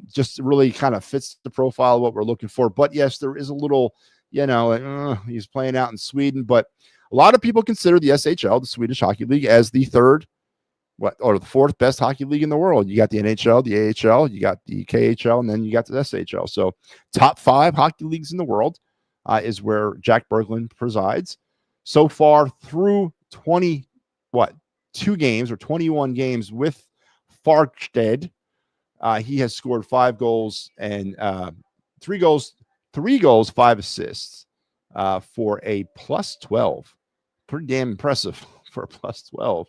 just really kind of fits the profile of what we're looking for. But, yes, there is a little, he's playing out in Sweden, but a lot of people consider the SHL, the Swedish Hockey League, as the third or the fourth best hockey league in the world. You got the NHL, the AHL, you got the KHL, and then you got the SHL. So top 5 hockey leagues in the world is where Jack Berglund presides. So far through 2 games or 21 games with Farkstead, he has scored 5 goals and 3 goals, 5 assists for a +12. Pretty damn impressive for a +12.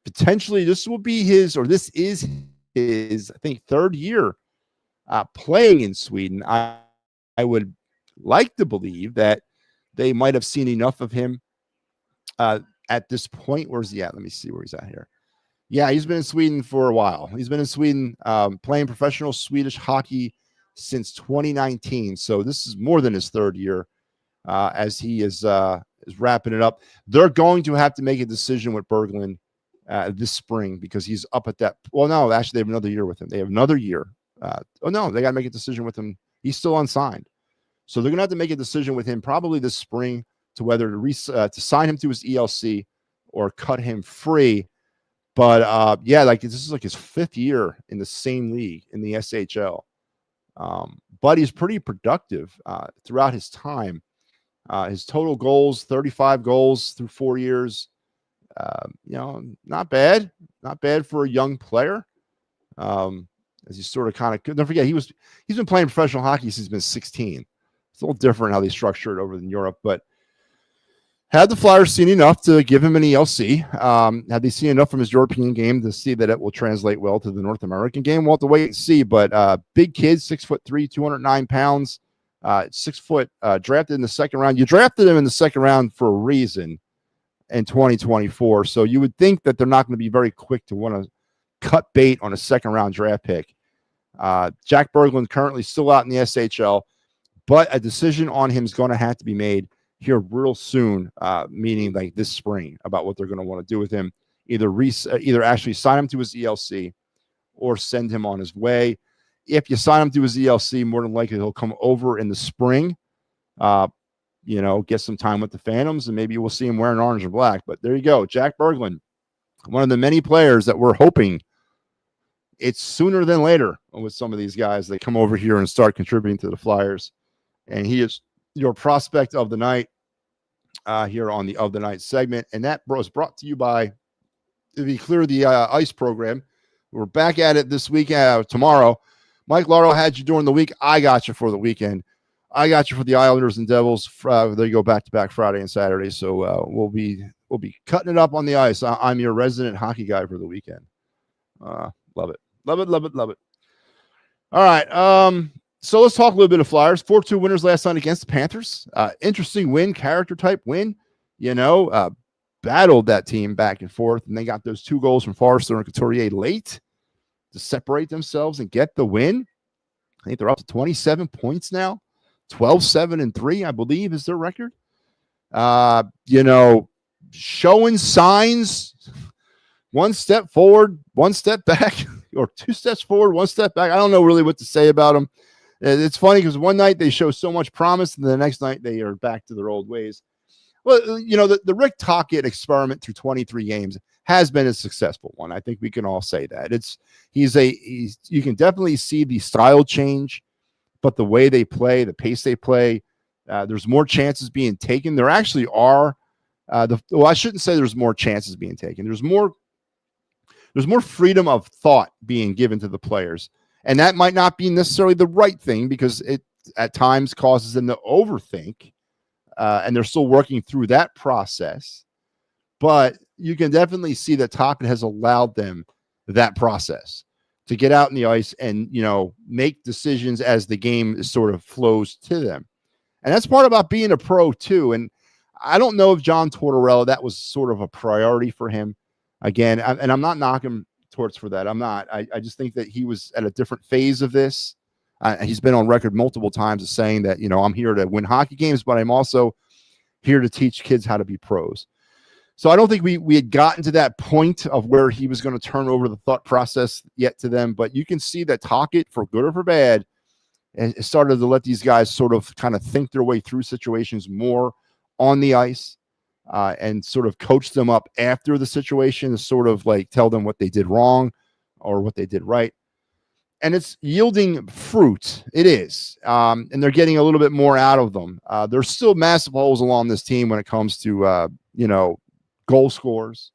Potentially, this is his, I think, 3rd year playing in Sweden. I would like to believe that they might have seen enough of him at this point. Where's he at? Let me see where he's at here. Yeah, he's been in Sweden for a while. He's been in Sweden playing professional Swedish hockey since 2019. So this is more than his 3rd year as he is is wrapping it up. They're going to have to make a decision with Berglund this spring because he's up at that. Well, no, actually, they have another year with him. They have another year. They got to make a decision with him. He's still unsigned. So they're going to have to make a decision with him probably this spring to whether to sign him to his ELC or cut him free. But like this is like his 5th year in the same league in the SHL. But he's pretty productive throughout his time. His total goals, 35 goals through 4 years. Not bad for a young player. As he sort of don't forget, he's been playing professional hockey since he's been 16. It's a little different how they structure it over in Europe, but had the Flyers seen enough to give him an ELC? Had they seen enough from his European game to see that it will translate well to the North American game? We'll have to wait and see, but big kid, 6'3", 209 pounds, 6 foot, drafted in the second round. You drafted him in the second round for a reason in 2024, so you would think that they're not going to be very quick to want to cut bait on a second round draft pick. Jack Berglund currently still out in the SHL, but a decision on him is going to have to be made here real soon, meaning like this spring, about what they're going to want to do with him. Either actually sign him to his ELC or send him on his way. If you sign him to his ELC, more than likely he'll come over in the spring, get some time with the Phantoms, and maybe we'll see him wearing orange or black. But there you go, Jack Berglund, one of the many players that we're hoping it's sooner than later with some of these guys that come over here and start contributing to the Flyers. And he is your prospect of the night here on the Of the Night segment. And that was brought to you by, to be clear, the ICE program. We're back at it this week, tomorrow. Mike Lauro had you during the week. I got you for the weekend. I got you for the Islanders and Devils. They go back-to-back Friday and Saturday. So we'll be cutting it up on the ice. I'm your resident hockey guy for the weekend. Love it. Love it, love it, love it. All right. So let's talk a little bit of Flyers. 4-2 winners last night against the Panthers. Interesting win, character type win. Battled that team back and forth, and they got those 2 goals from Forrester and Couturier late to separate themselves and get the win. I think they're up to 27 points now. 12-7-3, I believe, is their record. Showing signs. 1 step forward, 1 step back, or 2 steps forward, 1 step back. I don't know really what to say about them. It's funny because one night they show so much promise, and the next night they are back to their old ways. Well, the Rick Tocchet experiment through 23 games has been a successful one. I think we can all say that. You can definitely see the style change, but the way they play, the pace they play, there's more chances being taken. There actually are. I shouldn't say there's more chances being taken. There's more freedom of thought being given to the players. And that might not be necessarily the right thing because it at times causes them to overthink. And they're still working through that process. But you can definitely see that Tocchet has allowed them that process to get out in the ice and, make decisions as the game sort of flows to them. And that's part about being a pro too. And I don't know if John Tortorella, that was sort of a priority for him. Again, and I'm not knocking Torts for that. I'm not. I just think that he was at a different phase of this. He's been on record multiple times as saying that, I'm here to win hockey games, but I'm also here to teach kids how to be pros. So I don't think we had gotten to that point of where he was going to turn over the thought process yet to them. But you can see that Tocchet, for good or for bad, has started to let these guys sort of kind of think their way through situations more on the ice. And sort of coach them up after the situation to sort of like tell them what they did wrong or what they did right. And it's yielding fruit. It is. And they're getting a little bit more out of them. There's still massive holes along this team when it comes to, goal scores.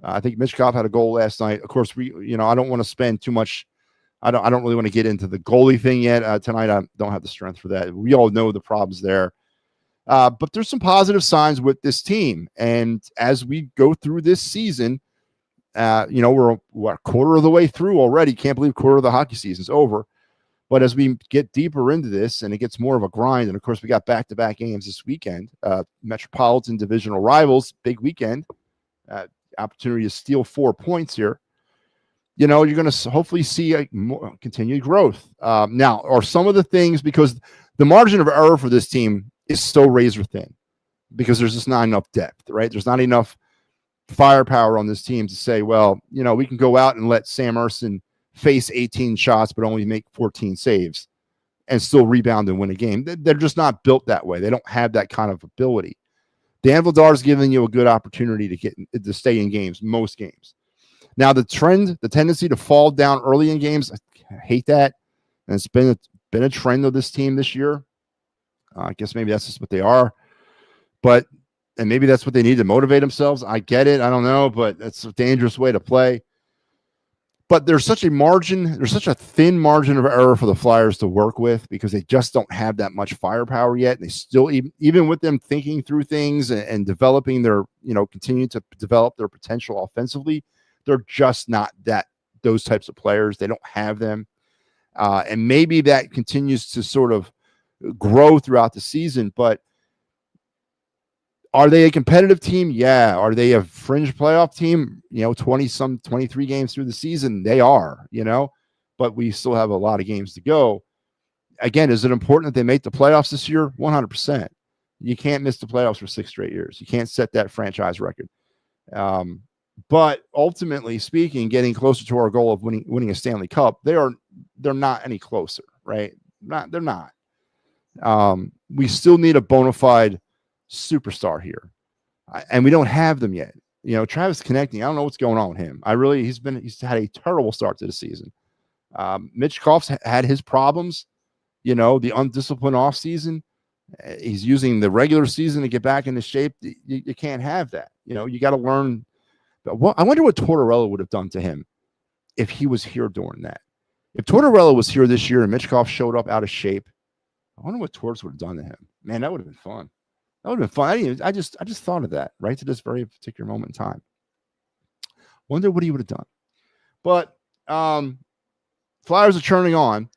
I think Michkov had a goal last night. Of course, I don't want to spend too much. I don't really want to get into the goalie thing yet. Tonight, I don't have the strength for that. We all know the problems there. But there's some positive signs with this team. And as we go through this season, we're a quarter of the way through already. Can't believe quarter of the hockey season's over. But as we get deeper into this and it gets more of a grind, and of course we got back-to-back games this weekend, Metropolitan divisional rivals, big weekend, opportunity to steal 4 points here. You're going to hopefully see a more continued growth. Now, are some of the things, because the margin of error for this team is so razor thin. because there's just not enough depth, right? There's not enough firepower on this team to say, well, we can go out and let Sam Ersson face 18 shots but only make 14 saves and still rebound and win a game. They're just not built that way. They don't have that kind of ability. Dan Vladar's giving you a good opportunity to stay in games, most games. Now, the tendency to fall down early in games, I hate that. And it's been a trend of this team this year. I guess maybe that's just what they are. And maybe that's what they need to motivate themselves. I get it. I don't know, but it's a dangerous way to play. But there's such a thin margin of error for the Flyers to work with because they just don't have that much firepower yet. And they still, even with them thinking through things and developing continuing to develop their potential offensively, they're just not those types of players. They don't have them. And maybe that continues to sort of grow throughout the season. But are they a competitive team? Yeah. Are they a fringe playoff team? 23 games through the season, they are, but we still have a lot of games to go. Again, is it important that they make the playoffs this year? 100%. You can't miss the playoffs for 6 straight years. You can't set that franchise record. But ultimately speaking, getting closer to our goal of winning a Stanley Cup, they're not any closer, right? They're not. We still need a bona fide superstar here, and we don't have them yet. Travis Konechny, I don't know what's going on with him. He's had a terrible start to the season. Mitch Koff's had his problems, the undisciplined offseason. He's using the regular season to get back into shape. You can't have that. You got to learn. I wonder what Tortorella would have done to him if he was here during that. If Tortorella was here this year and Mitch Koff showed up out of shape, I wonder what Torts would have done to him. Man, that would have been fun. That would have been fun. I just thought of that right to this very particular moment in time. Wonder what he would have done. But Flyers are churning on,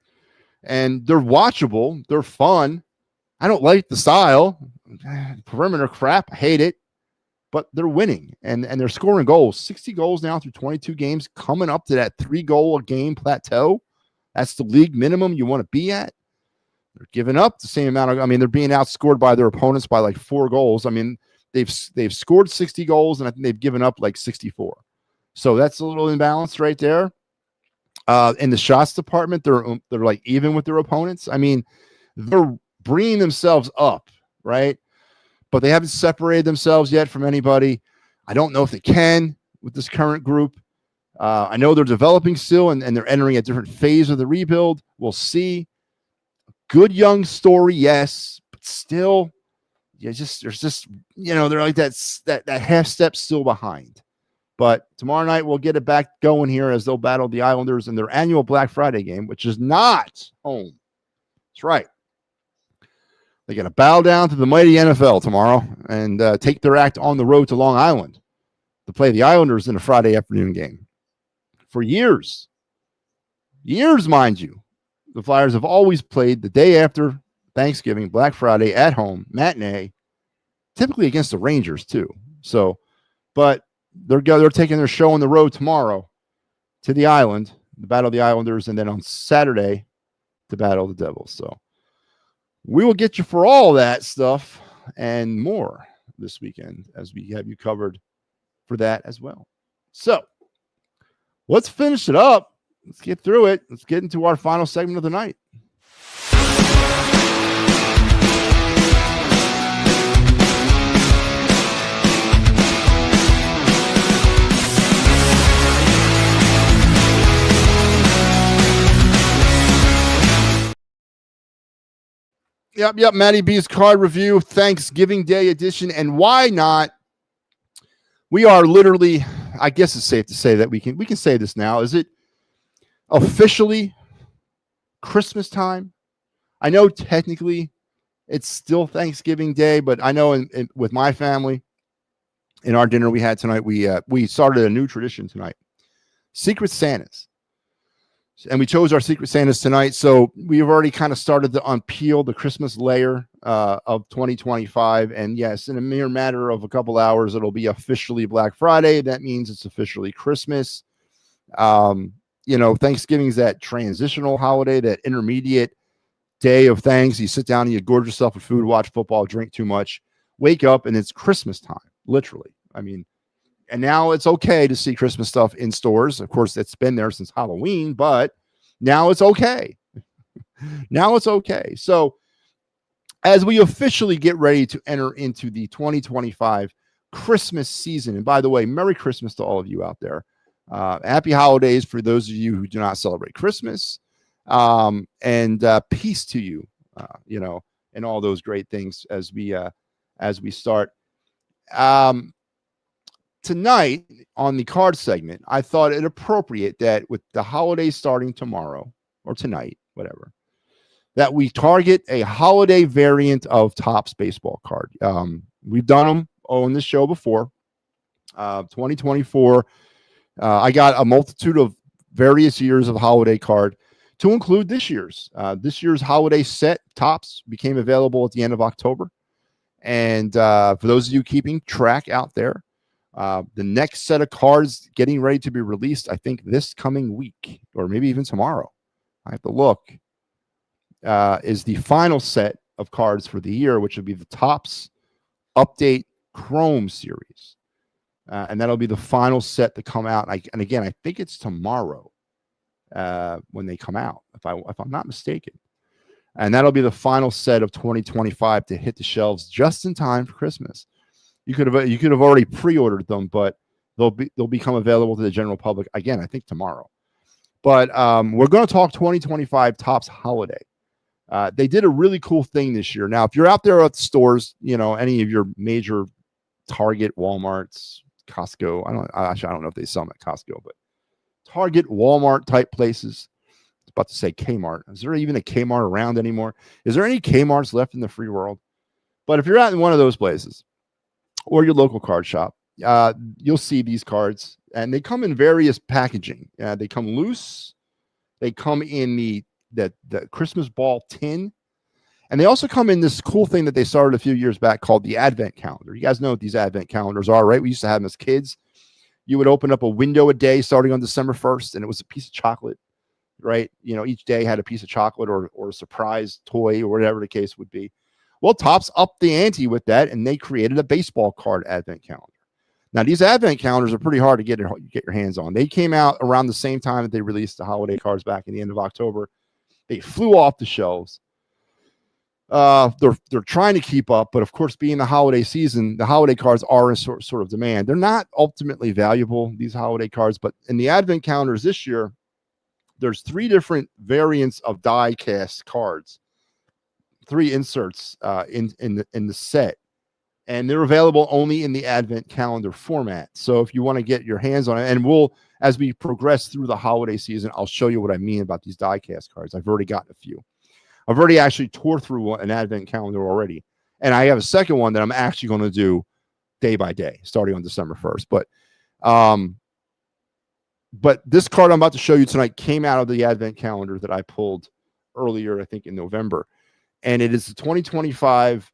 and they're watchable. They're fun. I don't like the style. Perimeter crap. I hate it. But they're winning, and they're scoring goals. 60 goals now through 22 games, coming up to that 3-goal-a-game plateau. That's the league minimum you want to be at. They're giving up the same amount of. They're being outscored by their opponents by like 4 goals. They've scored 60 goals, and I think they've given up like 64. So that's a little imbalance right there. In the shots department, they're like even with their opponents. They're bringing themselves up, right? But they haven't separated themselves yet from anybody. I don't know if they can with this current group. I know they're developing still, and they're entering a different phase of the rebuild. We'll see. Good young story, yes, but still, they're like that half step still behind. But tomorrow night we'll get it back going here as they'll battle the Islanders in their annual Black Friday game, which is not home. That's right. They got to bow down to the mighty NFL tomorrow and take their act on the road to Long Island to play the Islanders in a Friday afternoon game. For years, mind you, the Flyers have always played the day after Thanksgiving, Black Friday, at home, matinee, typically against the Rangers too. So, but they're taking their show on the road tomorrow to the island, to battle the Islanders, and then on Saturday to battle the Devils. So we will get you for all that stuff and more this weekend as we have you covered for that as well. So let's finish it up. Let's get through it. Let's get into our final segment of the night. Yep. MattyB's card review, Thanksgiving Day edition. And why not? We are literally, I guess it's safe to say that we can say this now. Is it officially Christmas time? I know technically it's still Thanksgiving Day, but I know with my family, in our dinner we had tonight, we started a new tradition tonight. Secret Santas. And we chose our Secret Santas tonight. So we've already kind of started to unpeel the Christmas layer of 2025. And yes, in a mere matter of a couple hours, it'll be officially Black Friday. That means it's officially Christmas. Thanksgiving is that transitional holiday, that intermediate day of thanks. You sit down and you gorge yourself with food, watch football, drink too much. wake up and it's Christmas time, literally. I mean, and now it's okay to see Christmas stuff in stores. Of course, it's been there since Halloween, but now it's okay. Now it's okay. So as we officially get ready to enter into the 2025 Christmas season, and by the way, Merry Christmas to all of you out there. Happy holidays for those of you who do not celebrate Christmas, and peace to you, and all those great things as we start. Tonight on the card segment, I thought it appropriate that with the holidays starting tomorrow or tonight, whatever, that we target a holiday variant of Topps baseball card. We've done them on this show before. 2024, I got a multitude of various years of holiday card to include this year's. This year's holiday set Topps became available at the end of October. And for those of you keeping track out there, the next set of cards getting ready to be released, I think this coming week, or maybe even tomorrow, I have to look, is the final set of cards for the year, which will be the Topps Update Chrome series. And that'll be the final set to come out. And again, I think it's tomorrow when they come out, if I'm not mistaken. And that'll be the final set of 2025 to hit the shelves just in time for Christmas. You could have already pre-ordered them, but they'll become available to the general public again, I think tomorrow. But we're going to talk 2025 Topps Holiday. They did a really cool thing this year. Now, if you're out there at the stores, any of your major Target, Walmarts, Costco, I don't know if they sell them at Costco, but Target, Walmart type places. I was about to say Kmart. Is there even a Kmart around anymore? Is there any Kmarts left in the free world? But if you're out in one of those places, or your local card shop, you'll see these cards, and they come in various packaging. They come loose, they come in the Christmas ball tin, and they also come in this cool thing that they started a few years back called the Advent calendar. You guys know what these Advent calendars are, right? We used to have them as kids. You would open up a window a day starting on December 1st, and it was a piece of chocolate, right? Each day had a piece of chocolate or a surprise toy or whatever the case would be. Well, Topps upped the ante with that, and they created a baseball card Advent calendar. Now, these Advent calendars are pretty hard to get your hands on. They came out around the same time that they released the holiday cards back in the end of October. They flew off the shelves. They're trying to keep up, but of course, being the holiday season, the holiday cards are in sort of demand. They're not ultimately valuable, these holiday cards, but in the Advent calendars this year, there's 3 different variants of die cast cards. 3 inserts in the set, and they're available only in the Advent calendar format. So if you want to get your hands on it, and as we progress through the holiday season, I'll show you what I mean about these die cast cards. I've already gotten a few. I've already actually tore through an Advent calendar already, and I have a second one that I'm actually going to do day by day, starting on December 1st. But this card I'm about to show you tonight came out of the Advent calendar that I pulled earlier, I think in November. And it is the 2025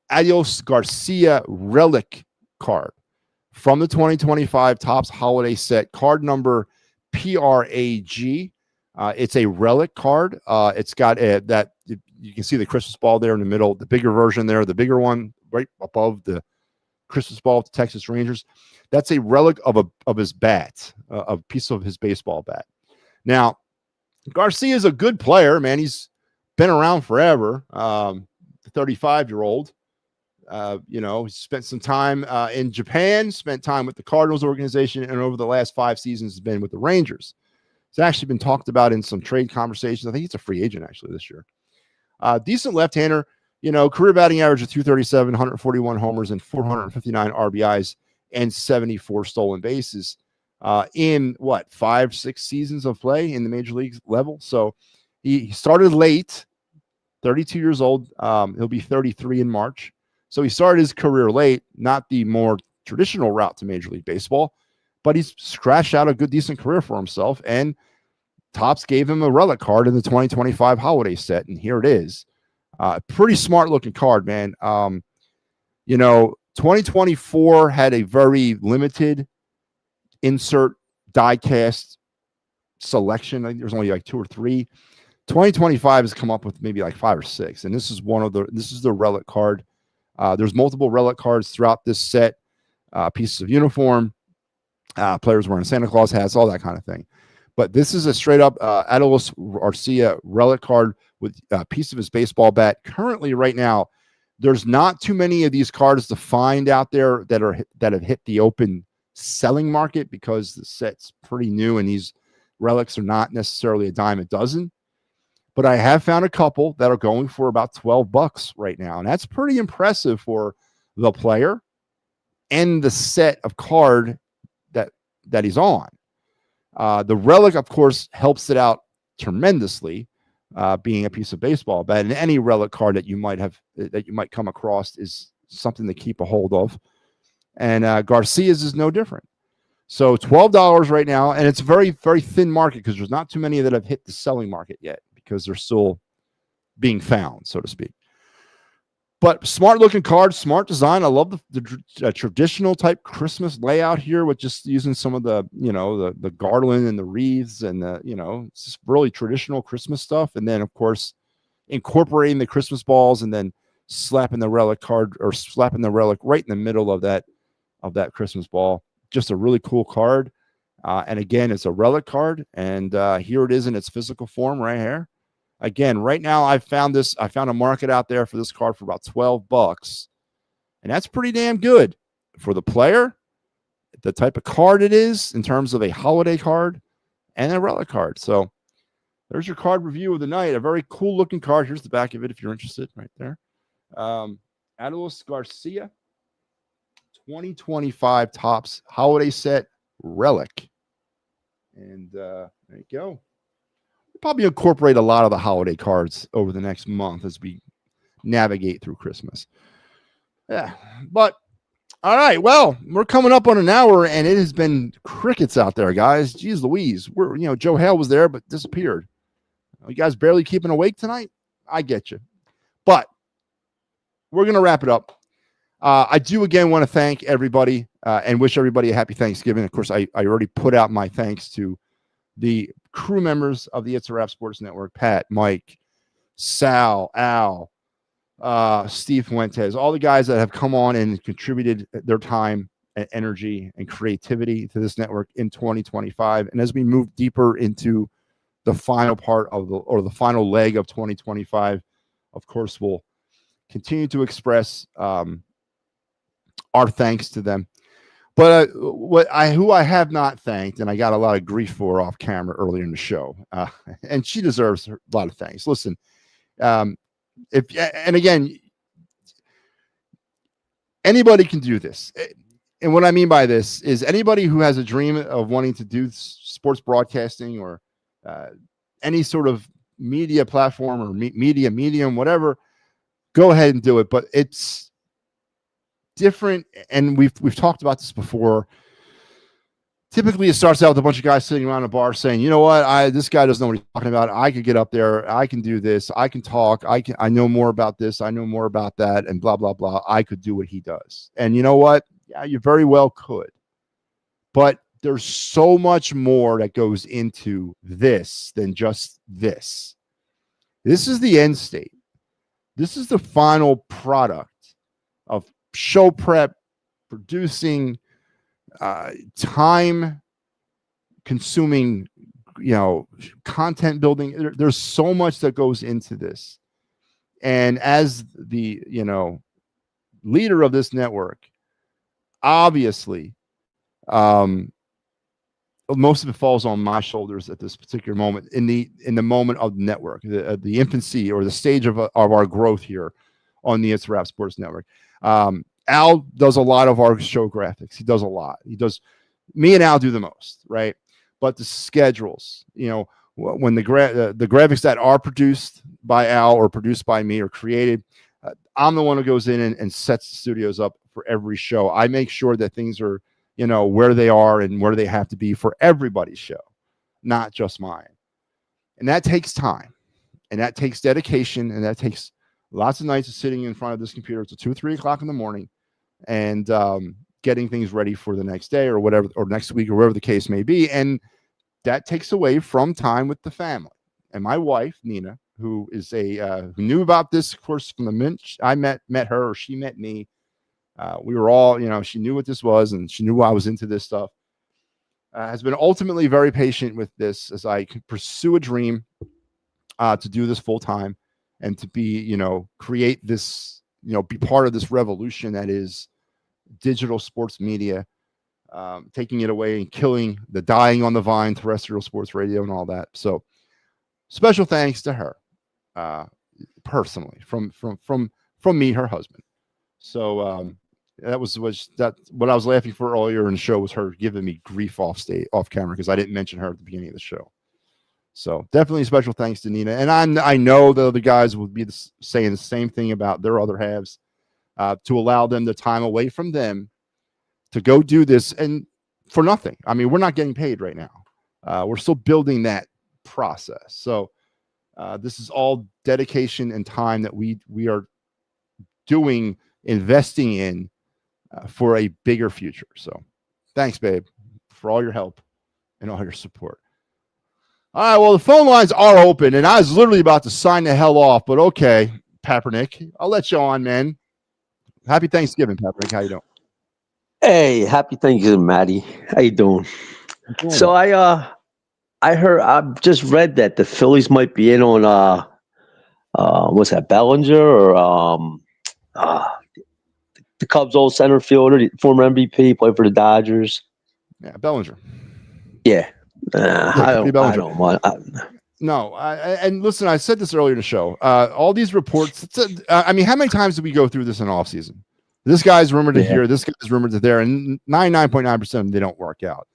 Adios Garcia Relic card from the 2025 Topps Holiday Set, card number PRAG. It's a relic card. It's got that you can see the Christmas ball there in the middle, the bigger version there, the bigger one right above the Christmas ball of the Texas Rangers. That's a relic of his bat, a piece of his baseball bat. Now, Garcia is a good player, man. He's been around forever. The 35-year-old, he spent some time in Japan, spent time with the Cardinals organization, and over the last 5 seasons has been with the Rangers. It's actually been talked about in some trade conversations. I think he's a free agent actually this year. Decent left-hander, career batting average of 237, 141 homers, and 459 RBIs, and 74 stolen bases. In 5-6 seasons of play in the major league level. So he started late, 32 years old. He'll be 33 in March. So he started his career late, not the more traditional route to Major League Baseball, but he's scratched out a good, decent career for himself. And Topps gave him a relic card in the 2025 holiday set. And here it is. Pretty smart looking card, man. 2024 had a very limited insert die cast selection. I think there's only like 2 or 3. 2025 has come up with maybe like 5 or 6, and this is the relic card. There's multiple relic cards throughout this set, pieces of uniform, players wearing Santa Claus hats, all that kind of thing. But this is a straight up Adolis Arcia relic card with a piece of his baseball bat. Currently, right now, there's not too many of these cards to find out there that have hit the open selling market, because the set's pretty new and these relics are not necessarily a dime a dozen. But I have found a couple that are going for about $12 right now, and that's pretty impressive for the player and the set of card that he's on. The relic, of course, helps it out tremendously, being a piece of baseball bat, and any relic card that you might come across is something to keep a hold of. And Garcia's is no different. So $12 right now, and it's a very, very thin market because there's not too many that have hit the selling market yet, because they're still being found, so to speak. But smart looking card, smart design. I love the traditional type Christmas layout here, with just using some of the, the garland and the wreaths and it's just really traditional Christmas stuff. And then of course, incorporating the Christmas balls and then slapping the relic card, or slapping the relic right in the middle of that Christmas ball. Just a really cool card. And again, it's a relic card, and here it is in its physical form right here. Again, right now I found a market out there for this card for about $12, and that's pretty damn good for the player, the type of card it is in terms of a holiday card and a relic card. So there's your card review of the night. A very cool looking card. Here's the back of it if you're interested, right there. Adolis Garcia 2025 Topps holiday set relic. And there you go. We'll probably incorporate a lot of the holiday cards over the next month as we navigate through Christmas. Yeah, but all right. Well, we're coming up on an hour, and it has been crickets out there, guys. Jeez Louise. Joe Hale was there but disappeared. You guys barely keeping awake tonight? I get you. But we're going to wrap it up. I do again want to thank everybody and wish everybody a happy Thanksgiving. Of course, I already put out my thanks to the crew members of the It's a Wrap Sports Network: Pat, Mike, Sal, Al, Steve Fuentes, all the guys that have come on and contributed their time and energy and creativity to this network in 2025. And as we move deeper into the final part of the final leg of 2025, of course, we'll continue to express our thanks to them. But who I have not thanked, and I got a lot of grief for off camera earlier in the show, and she deserves a lot of thanks. Listen, and again, anybody can do this. And what I mean by this is anybody who has a dream of wanting to do sports broadcasting or any sort of media platform or media medium, whatever, go ahead and do it. But it's different, and we've talked about this before. Typically, it starts out with a bunch of guys sitting around a bar saying, "You know what? This guy doesn't know what he's talking about. I could get up there. I can do this. I can talk. I know more about this. I know more about that, and blah blah blah. I could do what he does." And you know what? Yeah, you very well could. But there's so much more that goes into this than just this. This is the end state. This is the final product of show prep, producing, time consuming, content building. There's so much that goes into this. And as the, leader of this network, obviously, most of it falls on my shoulders at this particular moment, in the moment of the network, the infancy or the stage of our growth here on the It's a Wrap Sports Network. Al does a lot of our show graphics. He does a lot. Me and Al do the most, right? But the schedules, when the graphics that are produced by Al or produced by me or created, I'm the one who goes in and sets the studios up for every show. I make sure that things are, where they are and where they have to be for everybody's show, not just mine. And that takes time, and that takes dedication, and that takes lots of nights of sitting in front of this computer till 2 or 3 o'clock in the morning and getting things ready for the next day or whatever, or next week or whatever the case may be. And that takes away from time with the family and my wife Nina, who is who knew about this, of course, from the minute I met her, or she met me. We were all, she knew what this was, and she knew I was into this stuff. Has been ultimately very patient with this as I pursue a dream to do this full time and to be, create this, be part of this revolution that is digital sports media, taking it away and killing the dying on the vine terrestrial sports radio and all that. So special thanks to her personally from me, her husband. So that was what I was laughing for earlier in the show was her giving me grief off camera because I didn't mention her at the beginning of the show. So definitely special thanks to Nina. And I know the other guys would be saying the same thing about their other halves, to allow them the time away from them to go do this, and for nothing. I mean, we're not getting paid right now. We're still building that process. So this is all dedication and time that we are investing in for a bigger future. So thanks, babe, for all your help and all your support. All right, well, the phone lines are open, and I was literally about to sign the hell off, but okay, Papernick, I'll let you on, man. Happy Thanksgiving, Papernick. How you doing? Hey, happy Thanksgiving, Matty. How you doing? So I just read that the Phillies might be in on what's that, Bellinger or the Cubs' old center fielder, the former MVP, played for the Dodgers. Yeah, Bellinger. Yeah. I don't want. No, and listen, I said this earlier in the show. All these reports. I mean, how many times did we go through this in off season? This guy's rumored to here. This guy's rumored to there, and 99.9% of them, they don't work out.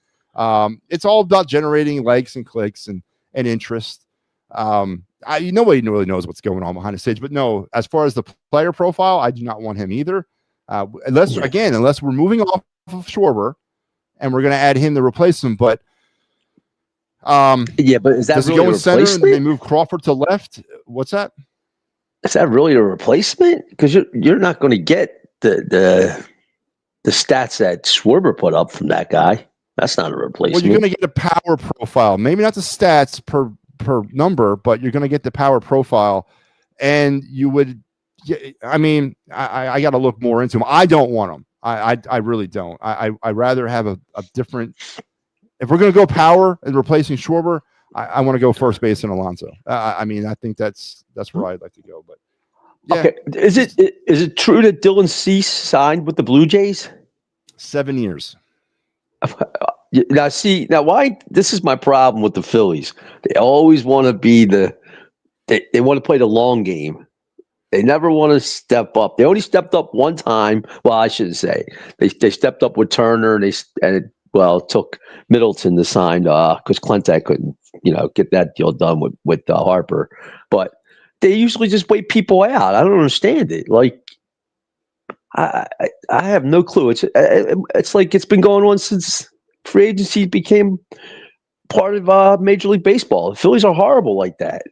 It's all about generating likes and clicks and interest. Nobody really knows what's going on behind the stage, but no, as far as the player profile, I do not want him either. Unless we're moving off of Schwarber and we're going to add him to replace him, but. But is that does really it go in center and they replacement? move Crawford to left? What's that? Is that really a replacement? Because you're not going to get the stats that Schwarber put up from that guy. That's not a replacement. Well, you're going to get a power profile. Maybe not the stats per number, but you're going to get the power profile. And you would, I mean, I got to look more into him. I don't want him. I really don't. I rather have a different. If we're going to go power and replacing Schwarber, I want to go first base and Alonso. I mean, I think that's where I'd like to go. But yeah. Okay, is it true that Dylan Cease signed with the Blue Jays? 7 years. Now why? This is my problem with the Phillies. They always want to be they want to play the long game. They never want to step up. They only stepped up one time. Well, I shouldn't say they stepped up with Turner. It took Middleton to sign because Clente couldn't, get that deal done with Harper. But they usually just wait people out. I don't understand it. Like, I have no clue. It's like it's been going on since free agency became part of Major League Baseball. The Phillies are horrible like that.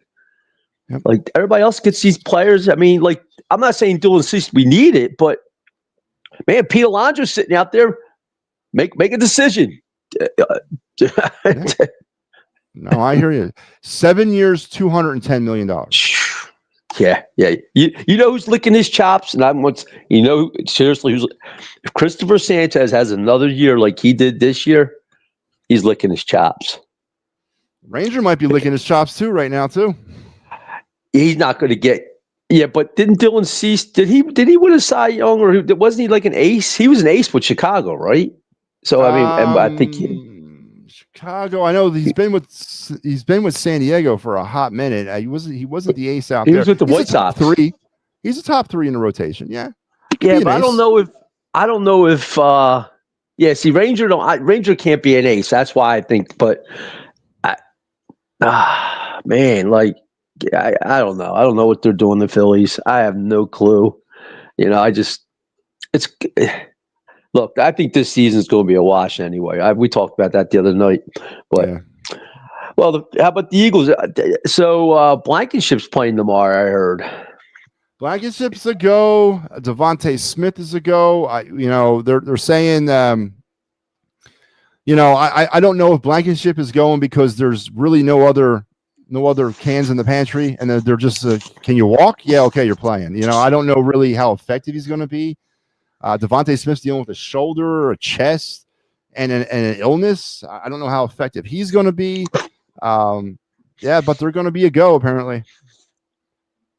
Yep. Like everybody else gets these players. I mean, like I'm not saying Dylan Cease we need it, but man, Pete Alonso's sitting out there. Make a decision. No, I hear you. 7 years, $210 million. Yeah. You know who's licking his chops, and seriously, if Christopher Sanchez has another year like he did this year, he's licking his chops. Ranger might be licking his chops too right now too. He's not going to get. Yeah, but didn't Dylan Cease? Did he win a Cy Young, or wasn't he like an ace? He was an ace with Chicago, right? So I mean, I think Chicago. I know he's been with San Diego for a hot minute. He wasn't the ace out there. He was with the White Sox. He's a top three in the rotation. Yeah. Yeah, but I don't know if. See, Ranger can't be an ace. That's why I think. But, man, like I don't know. I don't know what they're doing. The Phillies. I have no clue. Look, I think this season's going to be a wash anyway. We talked about that the other night. But, Well, how about the Eagles? So Blankenship's playing tomorrow, I heard. Blankenship's a go. Devontae Smith is a go. They're saying, I don't know if Blankenship is going because there's really no other no other cans in the pantry, and they're just, can you walk? Yeah, okay, you're playing. You know, I don't know really how effective he's going to be. Devontae Smith's dealing with a shoulder or a chest and an illness. I don't know how effective he's going to be. Yeah, but they're going to be a go apparently.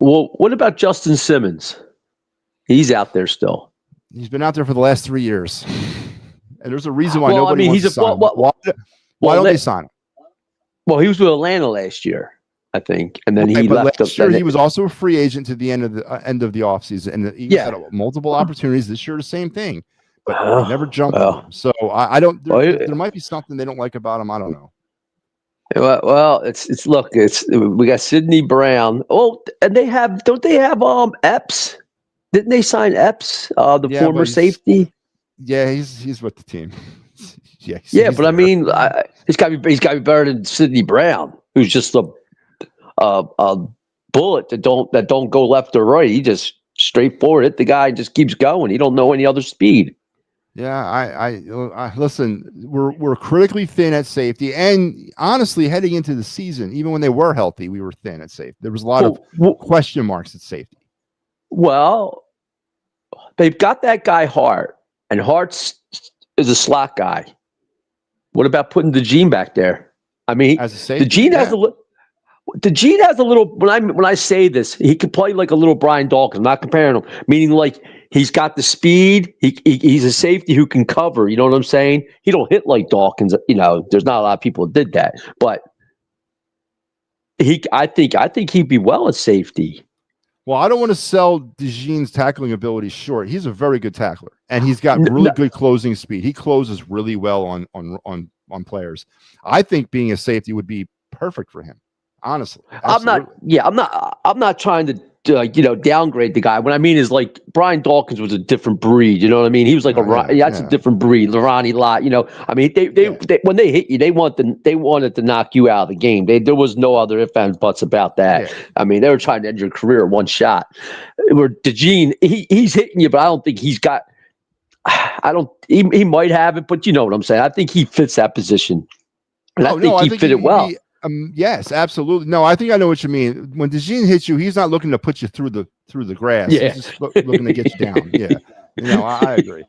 Well, what about Justin Simmons? He's out there still. He's been out there for the last 3 years, and there's a reason why nobody wants to sign him. Why don't they sign him? Well, he was with Atlanta last year, I think, and then he left. Last year, he was also a free agent to the end of the offseason, and he had multiple opportunities. This year, the same thing, but he never jumped on him. So I don't. There might be something they don't like about him. I don't know. Well, we got Sidney Brown. Oh, and don't they have Epps? Didn't they sign Epps, the former safety? Yeah, he's with the team. But there. I mean, he's got to be better than Sidney Brown, who's just a bullet that don't go left or right. He just straightforward hit the guy and just keeps going. He don't know any other speed. Yeah, I listen. We're critically thin at safety, and honestly, heading into the season, even when they were healthy, we were thin at safety. There was a lot of question marks at safety. Well, they've got that guy Hart, and Hart is a slot guy. What about putting DeJean back there? I mean, as a safety, DeJean has a little. When I say this, he can play like a little Brian Dawkins. I'm not comparing him, meaning like he's got the speed. He's a safety who can cover. You know what I'm saying? He don't hit like Dawkins. You know, there's not a lot of people that did that, but I think he'd be well at safety. Well, I don't want to sell DeJean's tackling ability short. He's a very good tackler, and he's got really good closing speed. He closes really well on players. I think being a safety would be perfect for him. Honestly, absolutely. I'm not trying to downgrade the guy. What I mean is like Brian Dawkins was a different breed. You know what I mean? He was like that's a different breed. Ronnie Lott. You know, I mean, they when they hit you, they wanted to knock you out of the game. There was no other ifs and buts about that. Yeah. I mean, they were trying to end your career in one shot. Where DeJean, he's hitting you, but I don't think he's got. He might have it, but you know what I'm saying. I think he fits that position, and I think he fit it well. Yes, absolutely. No, I think I know what you mean. When DeJean hits you, he's not looking to put you through the grass. Yeah. He's just looking to get you down. Yeah, I agree.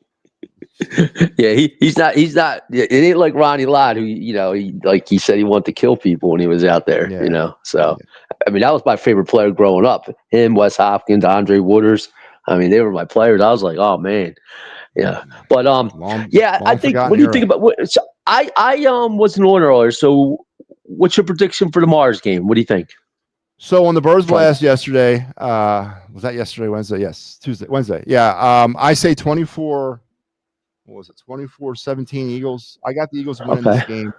Yeah, he's not. It ain't like Ronnie Lott, who he said he wanted to kill people when he was out there. Yeah. You know, so I mean that was my favorite player growing up. Him, Wes Hopkins, Andre Wooders. I mean, they were my players. I was like, oh man, yeah. But I think. What do you think about? So I wasn't on earlier, so. What's your prediction for tomorrow's game? What do you think? So on the Birds Blast yesterday, was that yesterday, Wednesday? Yes, Wednesday. Yeah. I say 24, what was it? 24-17 Eagles. I got the Eagles winning this game.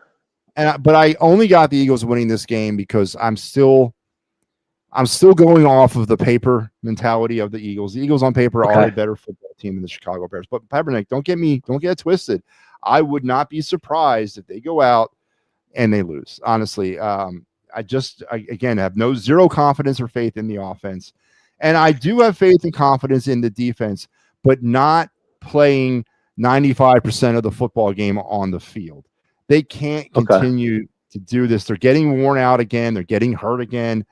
But I only got the Eagles winning this game because I'm still going off of the paper mentality of the Eagles. The Eagles on paper are a better football team than the Chicago Bears. But Kaepernick, don't get it twisted. I would not be surprised if they go out and they lose. Honestly, I have zero confidence or faith in the offense. And I do have faith and confidence in the defense, but not playing 95% of the football game on the field. They can't continue to do this. They're getting worn out again. They're getting hurt again.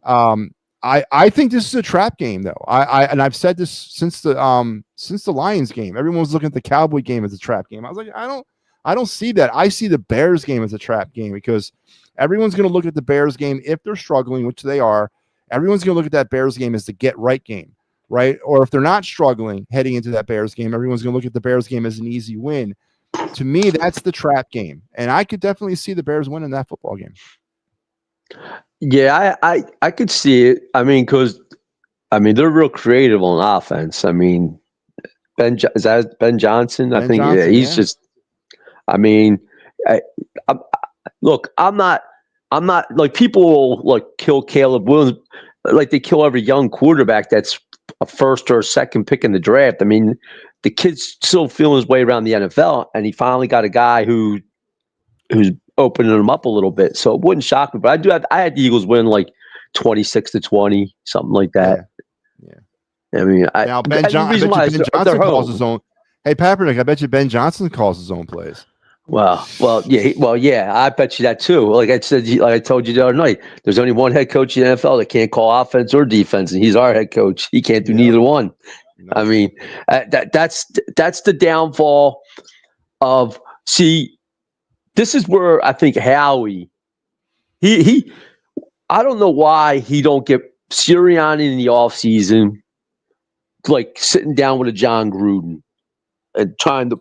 I think this is a trap game, though. I've said this since the Lions game. Everyone was looking at the Cowboy game as a trap game. I was like, I don't see that. I see the Bears game as a trap game because everyone's going to look at the Bears game if they're struggling, which they are. Everyone's going to look at that Bears game as the get right game, right? Or if they're not struggling heading into that Bears game, everyone's going to look at the Bears game as an easy win. To me, that's the trap game, and I could definitely see the Bears winning that football game. Yeah, I could see it. I mean, because they're real creative on offense. I mean, is that Ben Johnson? I think he's just. I mean, look, I'm not like people will like kill Caleb Williams like they kill every young quarterback that's a first or a second pick in the draft. I mean, the kid's still feeling his way around the NFL, and he finally got a guy who's opening him up a little bit. So it wouldn't shock me, but I had the Eagles win like 26-20, something like that. Yeah. I mean, now Ben Johnson calls his own. Hey, Kaepernick, I bet you Ben Johnson calls his own plays. Well, yeah, yeah. I bet you that too. Like I said, like I told you the other night, there's only one head coach in the NFL that can't call offense or defense, and he's our head coach. He can't do neither one. No. I mean, that's the downfall of. See, this is where I think Howie. He. I don't know why he don't get Sirianni in the offseason, like sitting down with a John Gruden and trying to,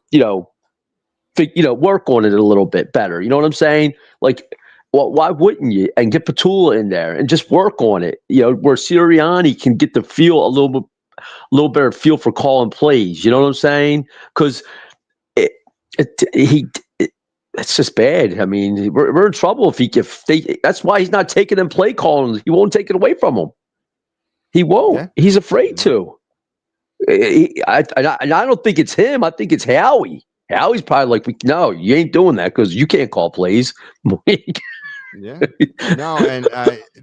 work on it a little bit better. You know what I'm saying? Like, well, why wouldn't you? And get Petula in there and just work on it. Where Sirianni can get the feel a little better feel for calling plays. You know what I'm saying? Because it's just bad. I mean, we're in trouble if they. That's why he's not taking them play calling. He won't take it away from him. He won't. Yeah. He's afraid to. I don't think it's him. I think it's Howie. Howie's probably like, no, you ain't doing that because you can't call plays. Yeah. No, and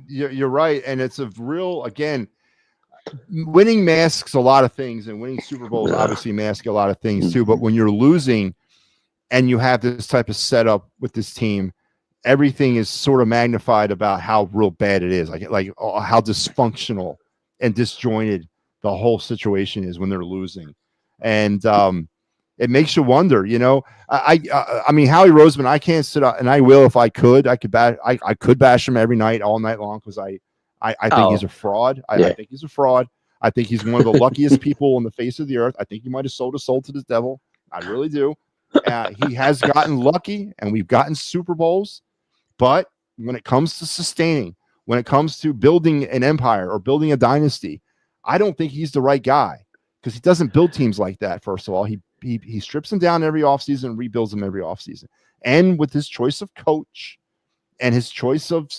you're right. And it's a real, again, winning masks a lot of things, and winning Super Bowls obviously mask a lot of things too. But when you're losing and you have this type of setup with this team, everything is sort of magnified about how real bad it is, like how dysfunctional and disjointed the whole situation is when they're losing. And it makes you wonder, I mean, Howie Roseman, I can't sit up, and I will if I could. I could bash him every night, all night long, because I think he's a fraud. I think he's a fraud. I think he's one of the luckiest people on the face of the earth. I think he might have sold his soul to the devil. I really do. He has gotten lucky, and we've gotten Super Bowls. But when it comes to sustaining, when it comes to building an empire or building a dynasty, I don't think he's the right guy, because he doesn't build teams like that. First of all, he strips them down every offseason and rebuilds them every offseason. And with his choice of coach and his choice of,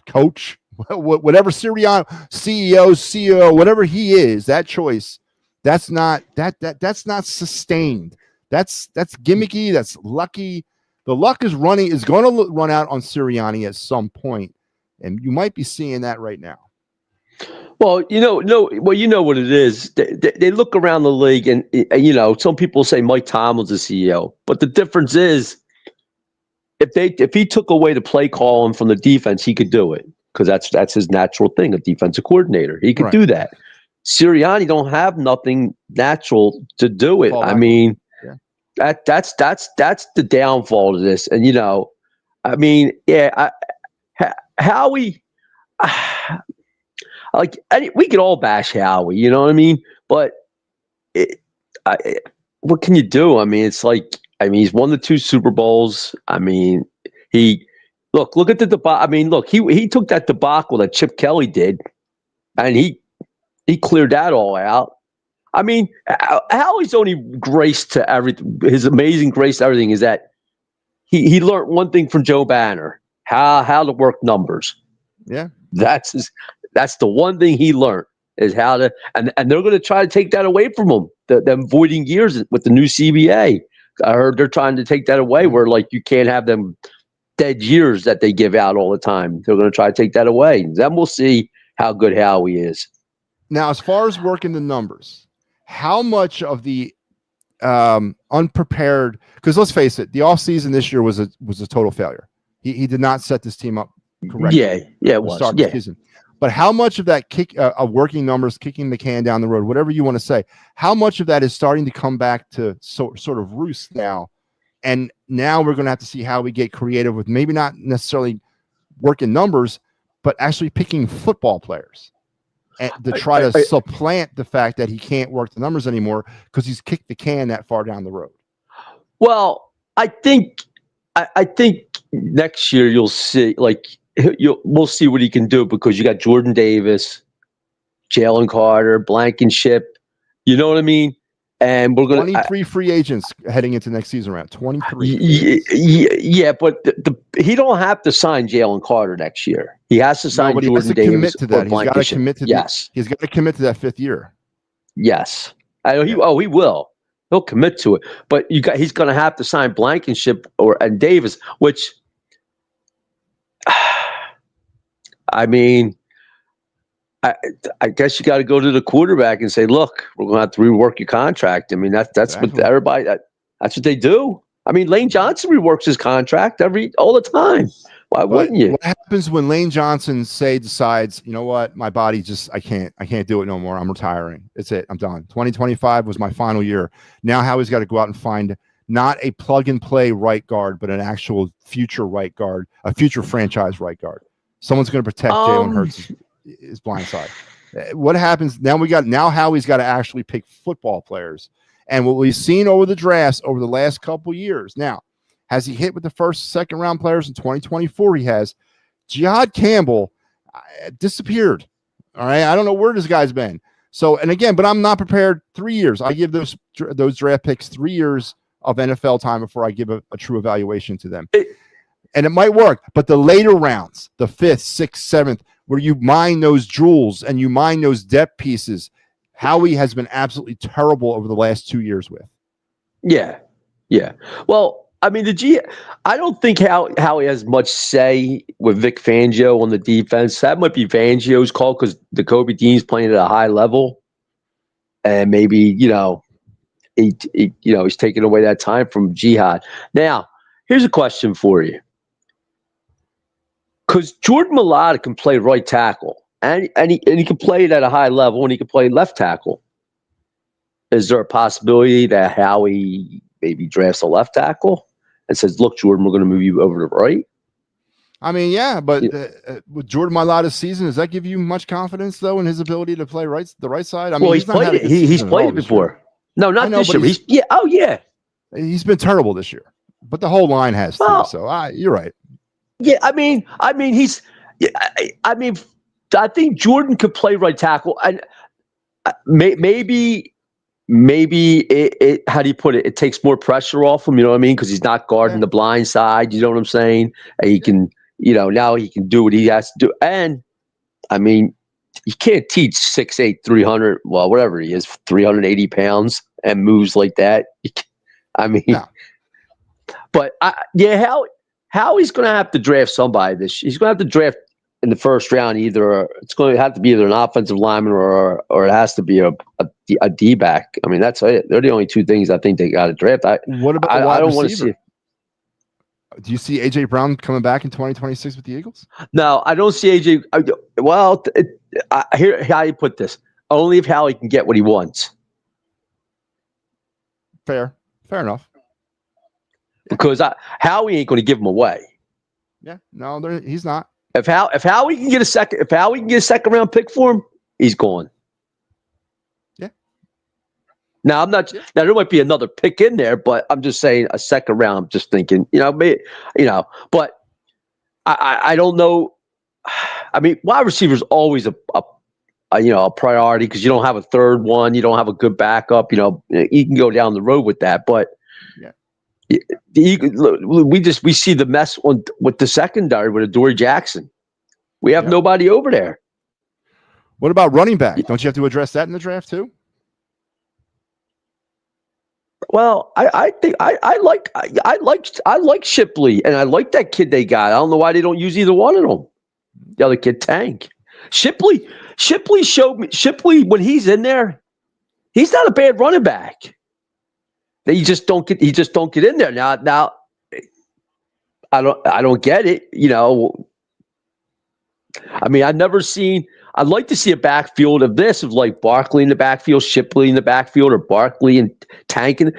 coach, whatever Sirianni, CEO, whatever he is, that choice, that's not sustained. That's gimmicky. That's lucky. The luck is going to run out on Sirianni at some point, and you might be seeing that right now. Well, you know what it is. They look around the league, and some people say Mike Tomlin's the CEO, but the difference is, if he took away the play calling from the defense, he could do it, because that's his natural thing, a defensive coordinator. He could do that. Sirianni don't have nothing natural to do it. I mean, that's the downfall of this. And Howie. We could all bash Howie, you know what I mean? But what can you do? I mean, he's won the 2 Super Bowls. I mean, look at the debacle. I mean, look, he took that debacle that Chip Kelly did, and he cleared that all out. I mean, Howie's only grace to everything, his amazing grace to everything, is that he learned one thing from Joe Banner: how to work numbers. Yeah, that's the one thing he learned, is how to, and they're going to try to take that away from him. Them voiding years with the new CBA. I heard they're trying to take that away, where you can't have them dead years that they give out all the time. They're going to try to take that away. Then we'll see how good Howie is. Now, as far as working the numbers, how much of the unprepared, because let's face it, the offseason this year was a total failure. He did not set this team up correctly. Yeah, it was. Season. But how much of that working numbers, kicking the can down the road, whatever you want to say, how much of that is starting to come back to sort of roost now? And now we're going to have to see how we get creative with maybe not necessarily working numbers, but actually picking football players and to try to supplant the fact that he can't work the numbers anymore because he's kicked the can that far down the road. Well, I think next year you'll see, we'll see what he can do, because you got Jordan Davis, Jalen Carter, Blankenship. You know what I mean? And we're going to 23 free agents heading into next season round. 23. Yeah, but he don't have to sign Jalen Carter next year. He has to sign Jordan Davis. Commit to that. He's got to commit to yes. He's got to commit to that 5th year. Yes. He will. He'll commit to it. But he's going to have to sign Blankenship and Davis, which, I mean, I guess you got to go to the quarterback and say, look, we're going to have to rework your contract. I mean, that's exactly what everybody, that's what they do. I mean, Lane Johnson reworks his contract all the time. Why wouldn't you? What happens when Lane Johnson decides, you know what, my body I can't do it no more. I'm retiring. It's it. I'm done. 2025 was my final year. Now Howie's got to go out and find not a plug and play right guard, but an actual future right guard, a future franchise right guard. Someone's going to protect Jalen Hurts' his blind side. What happens now? Now Howie's got to actually pick football players. And what we've seen over the drafts over the last couple years. Now, has he hit with the first, second round players in 2024? He has. Jihad Campbell disappeared. All right. I don't know where this guy's been. So, and again, but I'm not prepared 3 years. I give those draft picks 3 years of NFL time before I give a true evaluation to them. And it might work, but the later rounds, the 5th, 6th, 7th, where you mine those jewels and you mine those depth pieces, Howie has been absolutely terrible over the last 2 years with. Yeah. Yeah. Well, I mean, I don't think Howie has much say with Vic Fangio on the defense. That might be Fangio's call because Kobe Dean's playing at a high level. And maybe, he's taking away that time from Jihad. Now, here's a question for you. Because Jordan Mailata can play right tackle, and he can play it at a high level, and he can play left tackle. Is there a possibility that Howie maybe drafts a left tackle and says, "Look, Jordan, we're going to move you over to the right"? I mean, yeah, but with Jordan Mailata's season, does that give you much confidence though in his ability to play the right side? I mean, he's played it. He's played it before. No, not this year. He's been terrible this year, but the whole line has too. So you're right. Yeah, I mean, I think Jordan could play right tackle, and maybe it. How do you put it? It takes more pressure off him. You know what I mean? Because he's not guarding the blind side. You know what I'm saying? And he can, now he can do what he has to do. And I mean, you can't teach 6'8", 300. Well, whatever he is, 380 pounds and moves like that. I mean, but How he's going to have to draft somebody this year. He's going to have to draft in the first round it's going to have to be either an offensive lineman or it has to be a D-back. I mean, that's it. They're the only two things I think they got to draft. What about I don't want to see. Do you see A.J. Brown coming back in 2026 with the Eagles? No, I don't see A.J. Well, here how you put this. Only if Howie can get what he wants. Fair enough. Because Howie ain't going to give him away. Yeah, no, he's not. If Howie can get a second round pick for him, he's gone. Yeah. Now Now there might be another pick in there, but I'm just saying a second round. I'm just thinking, but I don't know. I mean, wide receiver is always a priority because you don't have a third one, you don't have a good backup. You can go down the road with that, but. We see the mess with the secondary with Adoree Jackson. We have nobody over there. What about running back? Don't you have to address that in the draft too? Well, I think I like Shipley, and I like that kid they got. I don't know why they don't use either one of them. The other kid, Tank. Shipley showed me. Shipley, when he's in there, he's not a bad running back. He just don't get in there. Now I don't get it. I mean, I'd like to see a backfield of like Barkley in the backfield, Shipley in the backfield, or Barkley and Tank, and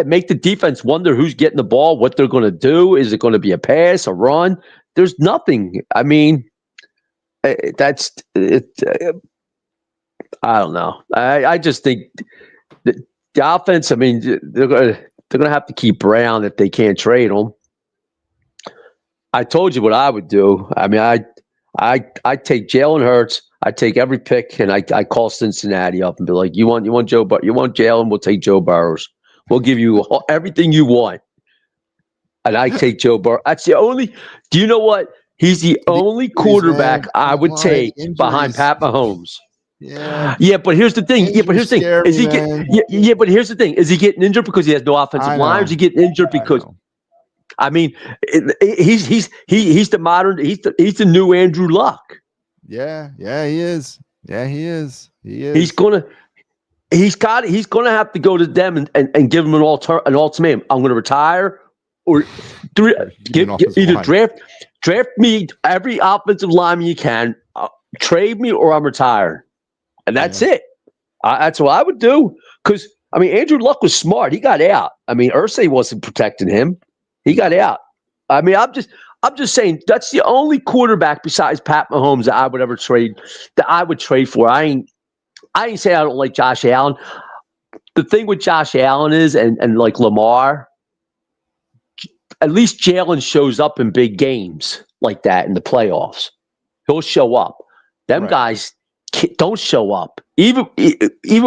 make the defense wonder who's getting the ball, what they're going to do. Is it going to be a pass, a run? There's nothing. I mean, that's it. I don't know. I just think that the offense. I mean, they're gonna have to keep Brown if they can't trade him. I told you what I would do. I mean, I take Jalen Hurts. I take every pick and I call Cincinnati up and be like, you want Jalen? We'll take Joe Burrows. We'll give you everything you want. And I take Joe Burrow. That's the only. Do you know what? He's the only quarterback I would take behind Pat Mahomes. Yeah, but here's the thing. But here's the thing. Is he getting injured because he has no offensive line? Or is he getting injured because? I mean, he's the modern. He's the new Andrew Luck. Yeah, he is. He's gonna have to go to them and give them an ultimatum. I'm going to retire, or three. You need an offensive Either line. draft me every offensive lineman you can, trade me, or I'm retired, and that's it. That's what I would do. Because I mean, Andrew Luck was smart. He got out. I mean, Irsay wasn't protecting him. He got out. I mean, I'm just saying that's the only quarterback besides Pat Mahomes that I would ever trade. That I would trade for. I ain't say I don't like Josh Allen. The thing with Josh Allen is, and like Lamar, at least Jalen shows up in big games like that in the playoffs. He'll show up. Them guys don't show up, even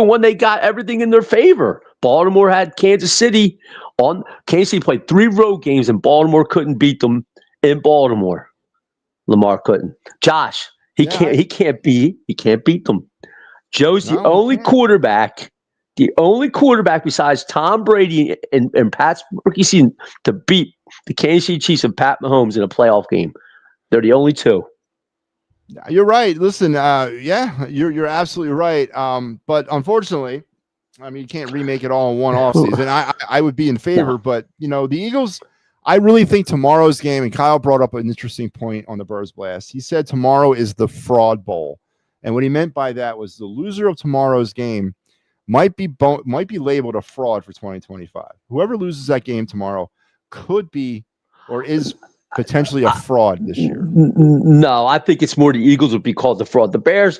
when they got everything in their favor. Baltimore had Kansas City on. Kansas City played 3 road games, and Baltimore couldn't beat them in Baltimore. Lamar couldn't. Josh, he can't beat them. Joe's the only quarterback. The only quarterback besides Tom Brady and Pat's rookie season to beat the Kansas City Chiefs and Pat Mahomes in a playoff game. They're the only 2. You're right. Listen, you're absolutely right. But unfortunately, I mean, you can't remake it all in one offseason. I would be in favor, but the Eagles, I really think tomorrow's game, and Kyle brought up an interesting point on the Birds Blast. He said tomorrow is the fraud bowl. And what he meant by that was the loser of tomorrow's game might be labeled a fraud for 2025. Whoever loses that game tomorrow could be or is potentially a fraud this year. No, I think it's more the Eagles would be called the fraud. The Bears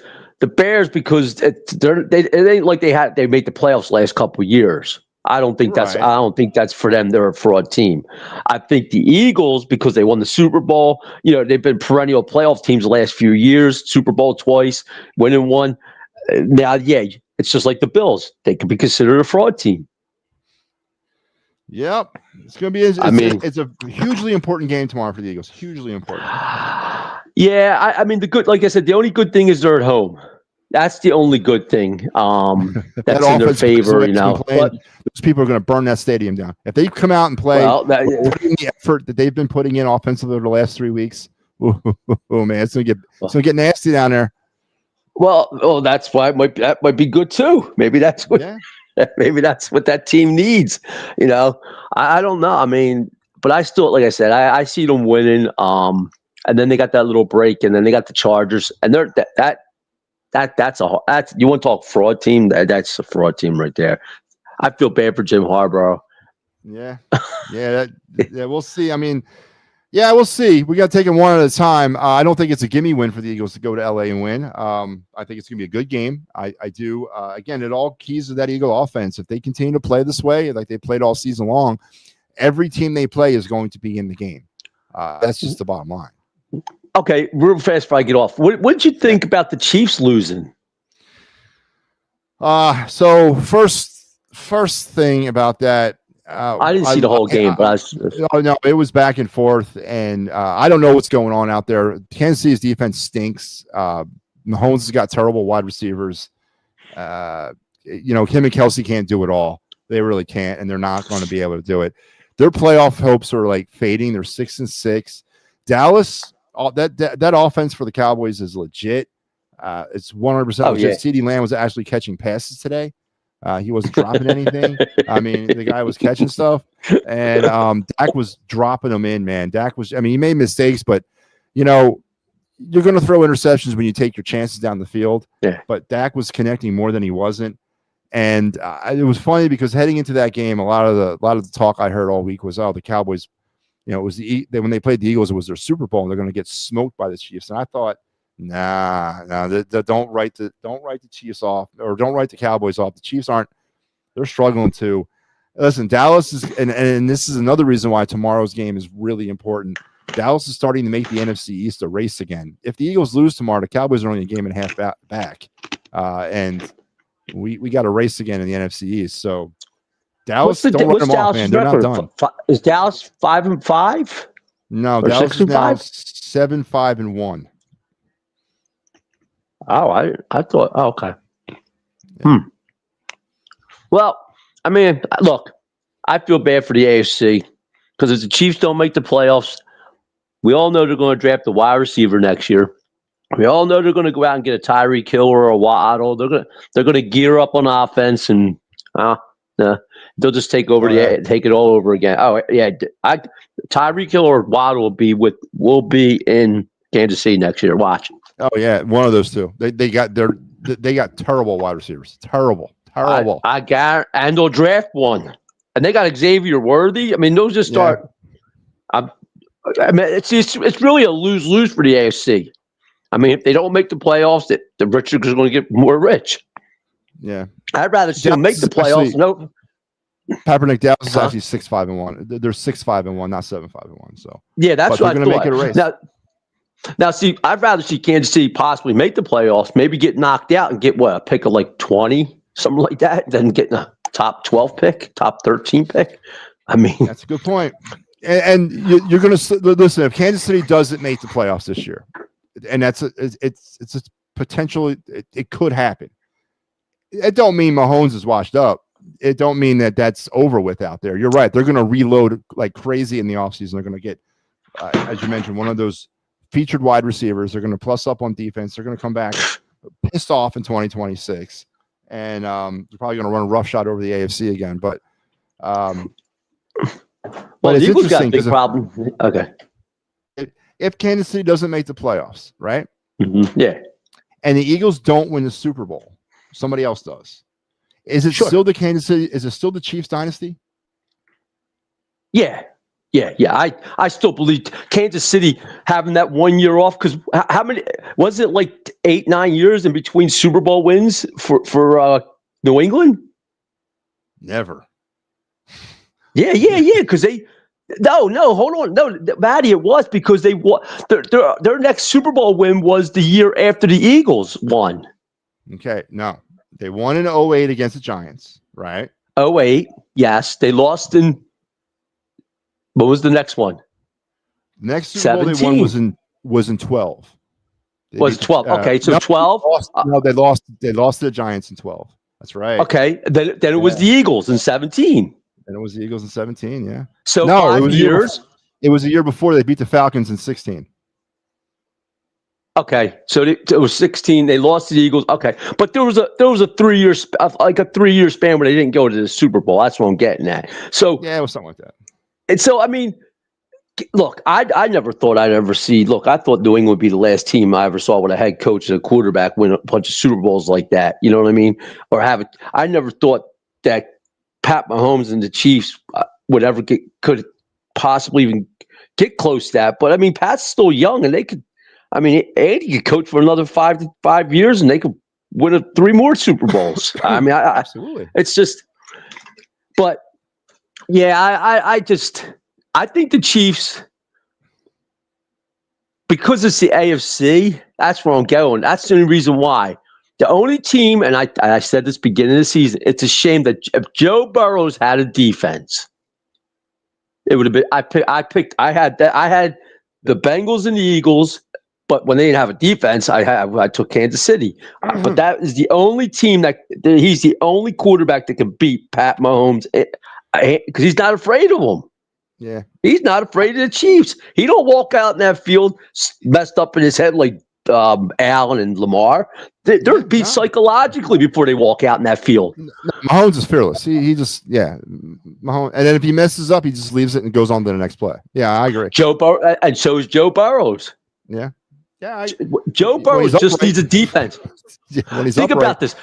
because it ain't like they made the playoffs last couple of years. I don't think that's for them. They're a fraud team. I think the Eagles, because they won the Super Bowl, they've been perennial playoff teams the last few years, Super Bowl twice, winning one. Now, it's just like the Bills. They could be considered a fraud team. Yep. It's going to be it's a hugely important game tomorrow for the Eagles. Hugely important. Yeah, I mean, like I said, the only good thing is they're at home. That's the only good thing. That's in their favor, But those people are going to burn that stadium down. If they come out and play the effort that they've been putting in offensively over the last 3 weeks, oh man, it's going to get nasty down there. Well, that's why that might be good too. Maybe that's what that team needs. I don't know. I mean, but I still, like I said, I see them winning. And then they got that little break, and then they got the Chargers, and they're that's you want to talk fraud team? That's a fraud team right there. I feel bad for Jim Harbaugh. Yeah, we'll see. I mean, we'll see. We got to take it one at a time. I don't think it's a gimme win for the Eagles to go to LA and win. I think it's going to be a good game. I do. Again, it all keys to that Eagle offense. If they continue to play this way, like they played all season long, every team they play is going to be in the game. That's just the bottom line. Okay, real fast before I get off. What did you think about the Chiefs losing? So first thing about that, I didn't see the whole game, but no, it was back and forth, and I don't know what's going on out there. Kansas City's defense stinks. Mahomes has got terrible wide receivers. Him and Kelsey can't do it all. They really can't, and they're not going to be able to do it. Their playoff hopes are like fading. They're 6-6. Dallas. That offense for the Cowboys is legit. It's 100% legit. CeeDee Lamb was actually catching passes today. He wasn't dropping anything. I mean, the guy was catching stuff, and Dak was dropping them in, man. He made mistakes, but you're going to throw interceptions when you take your chances down the field. Yeah. But Dak was connecting more than he wasn't, and it was funny because heading into that game, a lot of the talk I heard all week was, the Cowboys. It was when they played the Eagles, it was their Super Bowl, and they're going to get smoked by the Chiefs. And I thought, don't write the Chiefs off, or don't write the Cowboys off. The Chiefs they're struggling too. Listen, Dallas is, and this is another reason why tomorrow's game is really important. Dallas is starting to make the NFC East a race again. If the Eagles lose tomorrow, the Cowboys are only a game and a half back, and we got a race again in the NFC East. So. Dallas, don't run them off, man. They're not done. Is Dallas 5-5? No, Dallas is now 7-5-1. Oh, I thought. Oh, okay. Well, I mean, look, I feel bad for the AFC because if the Chiefs don't make the playoffs, we all know they're going to draft the wide receiver next year. We all know they're going to go out and get a Tyreek Hill or a Waddle. They're going to gear up on offense and. they'll just take it all over again. Oh yeah, Tyreek Hill or Waddle will be in Kansas City next year. Watch. Oh yeah, one of those two. They got terrible wide receivers. Terrible. I got, and they'll draft one, and they got Xavier Worthy. I mean, those just start. I mean, it's really a lose-lose for the AFC. I mean, if they don't make the playoffs, the rich are going to get more rich. Yeah, I'd rather see them make the playoffs. No, Kaepernick, Dallas is actually 6-5-1. They're 6-5-1, not 7-5-1. So yeah, that's what they're I thought. Make it a race. Now, see, I'd rather see Kansas City possibly make the playoffs, maybe get knocked out and get a pick of like 20, something like that, than getting a top 12 pick, top 13 pick. I mean, that's a good point. And you're going to listen. If Kansas City doesn't make the playoffs this year, and it's a potential, it could happen. It don't mean Mahomes is washed up. It don't mean that that's over with out there. You're right. They're going to reload like crazy in the offseason. They're going to get, as you mentioned, one of those featured wide receivers. They're going to plus up on defense. They're going to come back pissed off in 2026, and they're probably going to run a rough shot over the AFC again. But well, the Eagles got a big problem. Okay, if Kansas City doesn't make the playoffs, right? Mm-hmm. Yeah, and the Eagles don't win the Super Bowl, somebody else does. Is it still the Kansas City? Is it still the Chiefs dynasty? Yeah. I still believe Kansas City having that 1 year off, because how many was it, like 8-9 years in between Super Bowl wins for New England? Never. Yeah. Because hold on, Matty, it was because they their next Super Bowl win was the year after the Eagles won. Okay, no, they won in 2008 against the Giants, right? 2008, yes, they lost in. What was the next one? Next Super Bowl they won was in 12. Was 12? Okay, so 12. They lost to the Giants in 12. That's right. Okay, then it was the Eagles in 17. And it was the Eagles in 17. Yeah. So 5 years. It was a year before they beat the Falcons in 16. Okay, so it was 16. They lost to the Eagles. Okay, but there was a 3 year like a 3 year span where they didn't go to the Super Bowl. That's what I'm getting at. So yeah, it was something like that. And so, I mean, look, I never thought I'd ever see. Look, I thought New England would be the last team I ever saw with a head coach and a quarterback win a bunch of Super Bowls like that. You know what I mean? Or have it. I never thought that Pat Mahomes and the Chiefs would ever could possibly even get close to that. But I mean, Pat's still young, and they could. I mean, Andy could coach for another 5 years, and they could win 3 more Super Bowls. I mean, absolutely. It's just, but. Yeah, I think the Chiefs, because it's the AFC, that's where I'm going. That's the only reason why. The only team, and I said this beginning of the season, it's a shame that if Joe Burrows had a defense, it would have been. I had the Bengals and the Eagles, but when they didn't have a defense, I took Kansas City. But that is the only team he's the only quarterback that can beat Pat Mahomes. Because he's not afraid of them. Yeah. He's not afraid of the Chiefs. He don't walk out in that field messed up in his head like Allen and Lamar. They're beat psychologically before they walk out in that field. No, Mahomes is fearless. He just, Mahomes, and then if he messes up, he just leaves it and goes on to the next play. Yeah, I agree. And so is Joe Burrows. Yeah. Yeah, Joe Burrow just needs a defense. Think about this.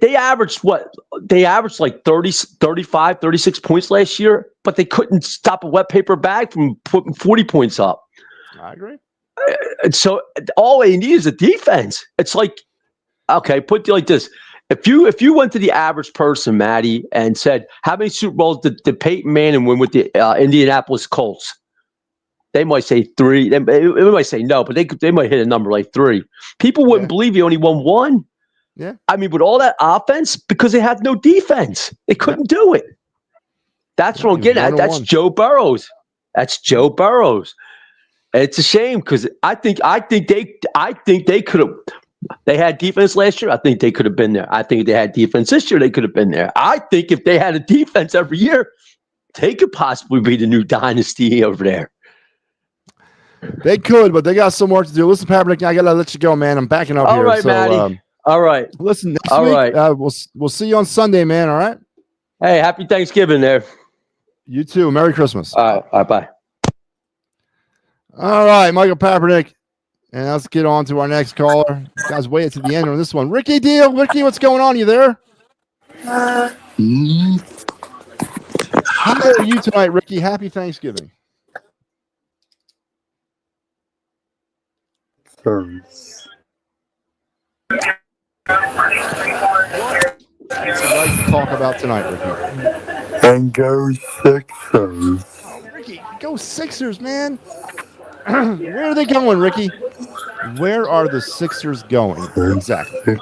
They averaged what? They averaged like 30, 35, 36 points last year, but they couldn't stop a wet paper bag from putting 40 points up. I agree. And so all they need is a defense. It's like, okay, put it like this. If you went to the average person, Matty, and said, how many Super Bowls did Peyton Manning win with the Indianapolis Colts? They might say 3. They might say no, but they might hit a number like 3. People wouldn't believe he only won 1. Yeah. I mean, with all that offense, because they had no defense, they couldn't do it. That's what I'm getting at. That's Joe Burrows. That's Joe Burrows. And it's a shame because I think they could have. They had defense last year. I think they could have been there. I think if they had defense this year, they could have been there. I think if they had a defense every year, they could possibly be the new dynasty over there. They could, but they got some work to do. Listen, Kaepernick, I gotta let you go, man. I'm backing up here. All right, Matty. All right. Listen, next week, we'll see you on Sunday, man. All right. Hey, happy Thanksgiving there. You too. Merry Christmas. All right, bye. All right, Michael Papernick. And let's get on to our next caller. You guys waited to the end on this one. Ricky Deal. Ricky, what's going on? You there? How are you tonight, Ricky? Happy Thanksgiving. What would you like to talk about tonight, Ricky? And go Sixers. Oh, Ricky, go Sixers, man. Where are they going, Ricky? Where are the Sixers going? Exactly.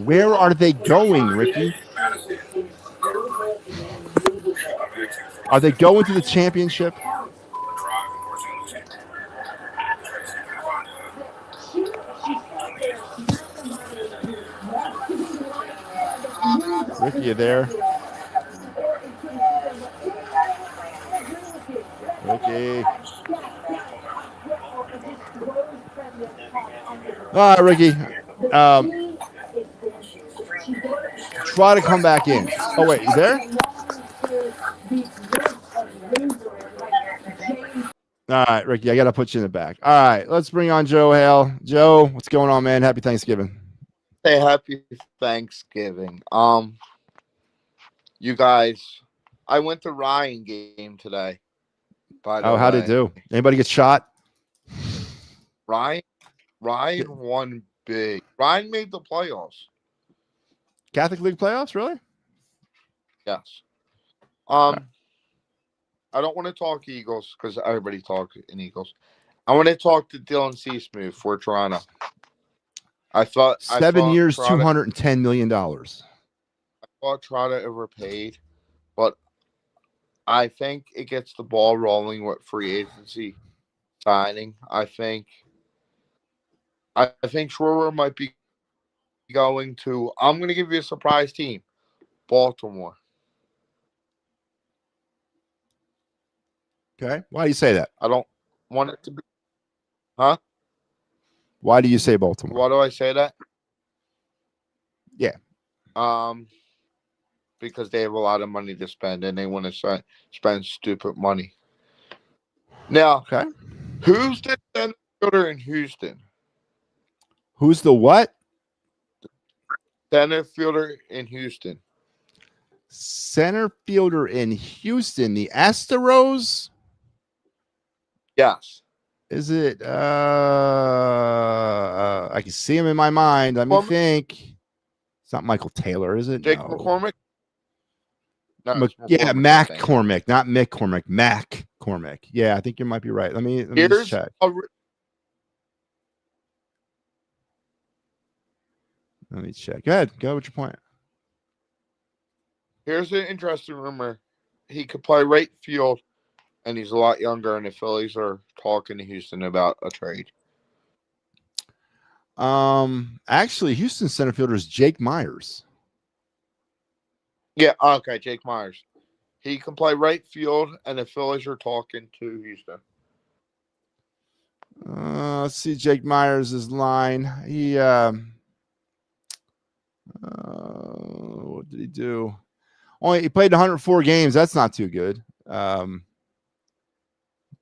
Where are they going, Ricky? Are they going to the championship? Ricky, you there? Ricky. All right, Ricky. Try to come back in. Oh, wait, you there? All right, Ricky, I got to put you in the back. All right, let's bring on Joe Hale. Joe, what's going on, man? Happy Thanksgiving. Hey, happy Thanksgiving. You guys, I went to Ryan game today. How'd it do? Anybody get shot? Ryan won big. Ryan made the playoffs. Catholic League playoffs, really? Yes. I don't want to talk Eagles because everybody talks in Eagles. I want to talk to Dylan Seasmooth for Toronto. I thought 7 years, Trotta, $210 million. I thought Trotta overpaid, but I think it gets the ball rolling with free agency signing. I think Schroeder might be going to. I'm going to give you a surprise team, Baltimore. Okay. Why do you say that? I don't want it to be. Huh? Why do you say Baltimore? Why do I say that? Yeah. Because they have a lot of money to spend and they want to spend stupid money. Now, okay. Who's the center fielder in Houston? Who's the what? Center fielder in Houston. Center fielder in Houston. The Astros? Yes. Is it? I can see him in my mind. Let me think. It's not Michael Taylor, is it? Jake no. McCormick? No, yeah, Mac Cormick, not Mick Cormick. Mac Cormick. Yeah, I think you might be right. Let me just check. Let me check. Go ahead. Go with your point. Here's an interesting rumor. He could play right field, and he's a lot younger, and the Phillies are talking to Houston about a trade. Actually, Houston center fielder is Jake Myers. Yeah, okay, Jake Myers. He can play right field, and the Phillies are talking to Houston. Let's see Jake Myers' line. He what did he do? He played 104 games. That's not too good. Kind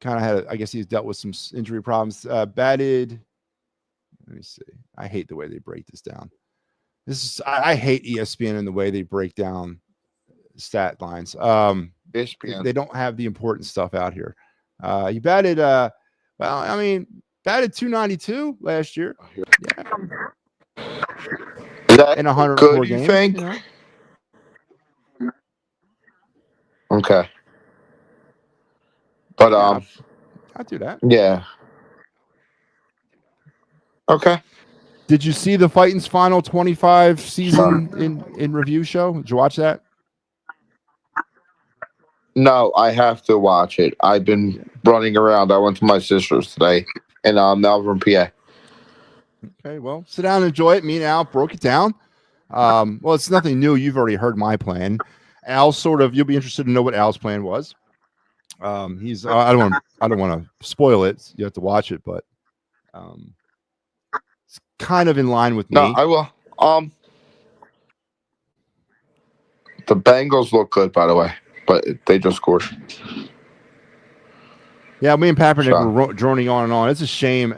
of had, I guess he's dealt with some injury problems. Batted. Let me see. I hate the way they break this down. I hate ESPN and the way they break down stat lines. They don't have the important stuff out here. You batted batted 292 last year. Yeah. In 104 good, games. You think? You know? Okay. But I'll do that. Yeah. Okay. Did you see the Titans final 25 season in review show? Did you watch that? No, I have to watch it. I've been running around. I went to my sister's today in Melbourne, PA. Okay, well, sit down and enjoy it. Me and Al broke it down. Well, it's nothing new. You've already heard my plan. Al you'll be interested to know what Al's plan was. I don't want to spoil it. You have to watch it, but it's kind of in line with me. No, I will. The Bengals look good, by the way, but they just scored. Yeah, me and Kaepernick So. were droning on and on. It's a shame.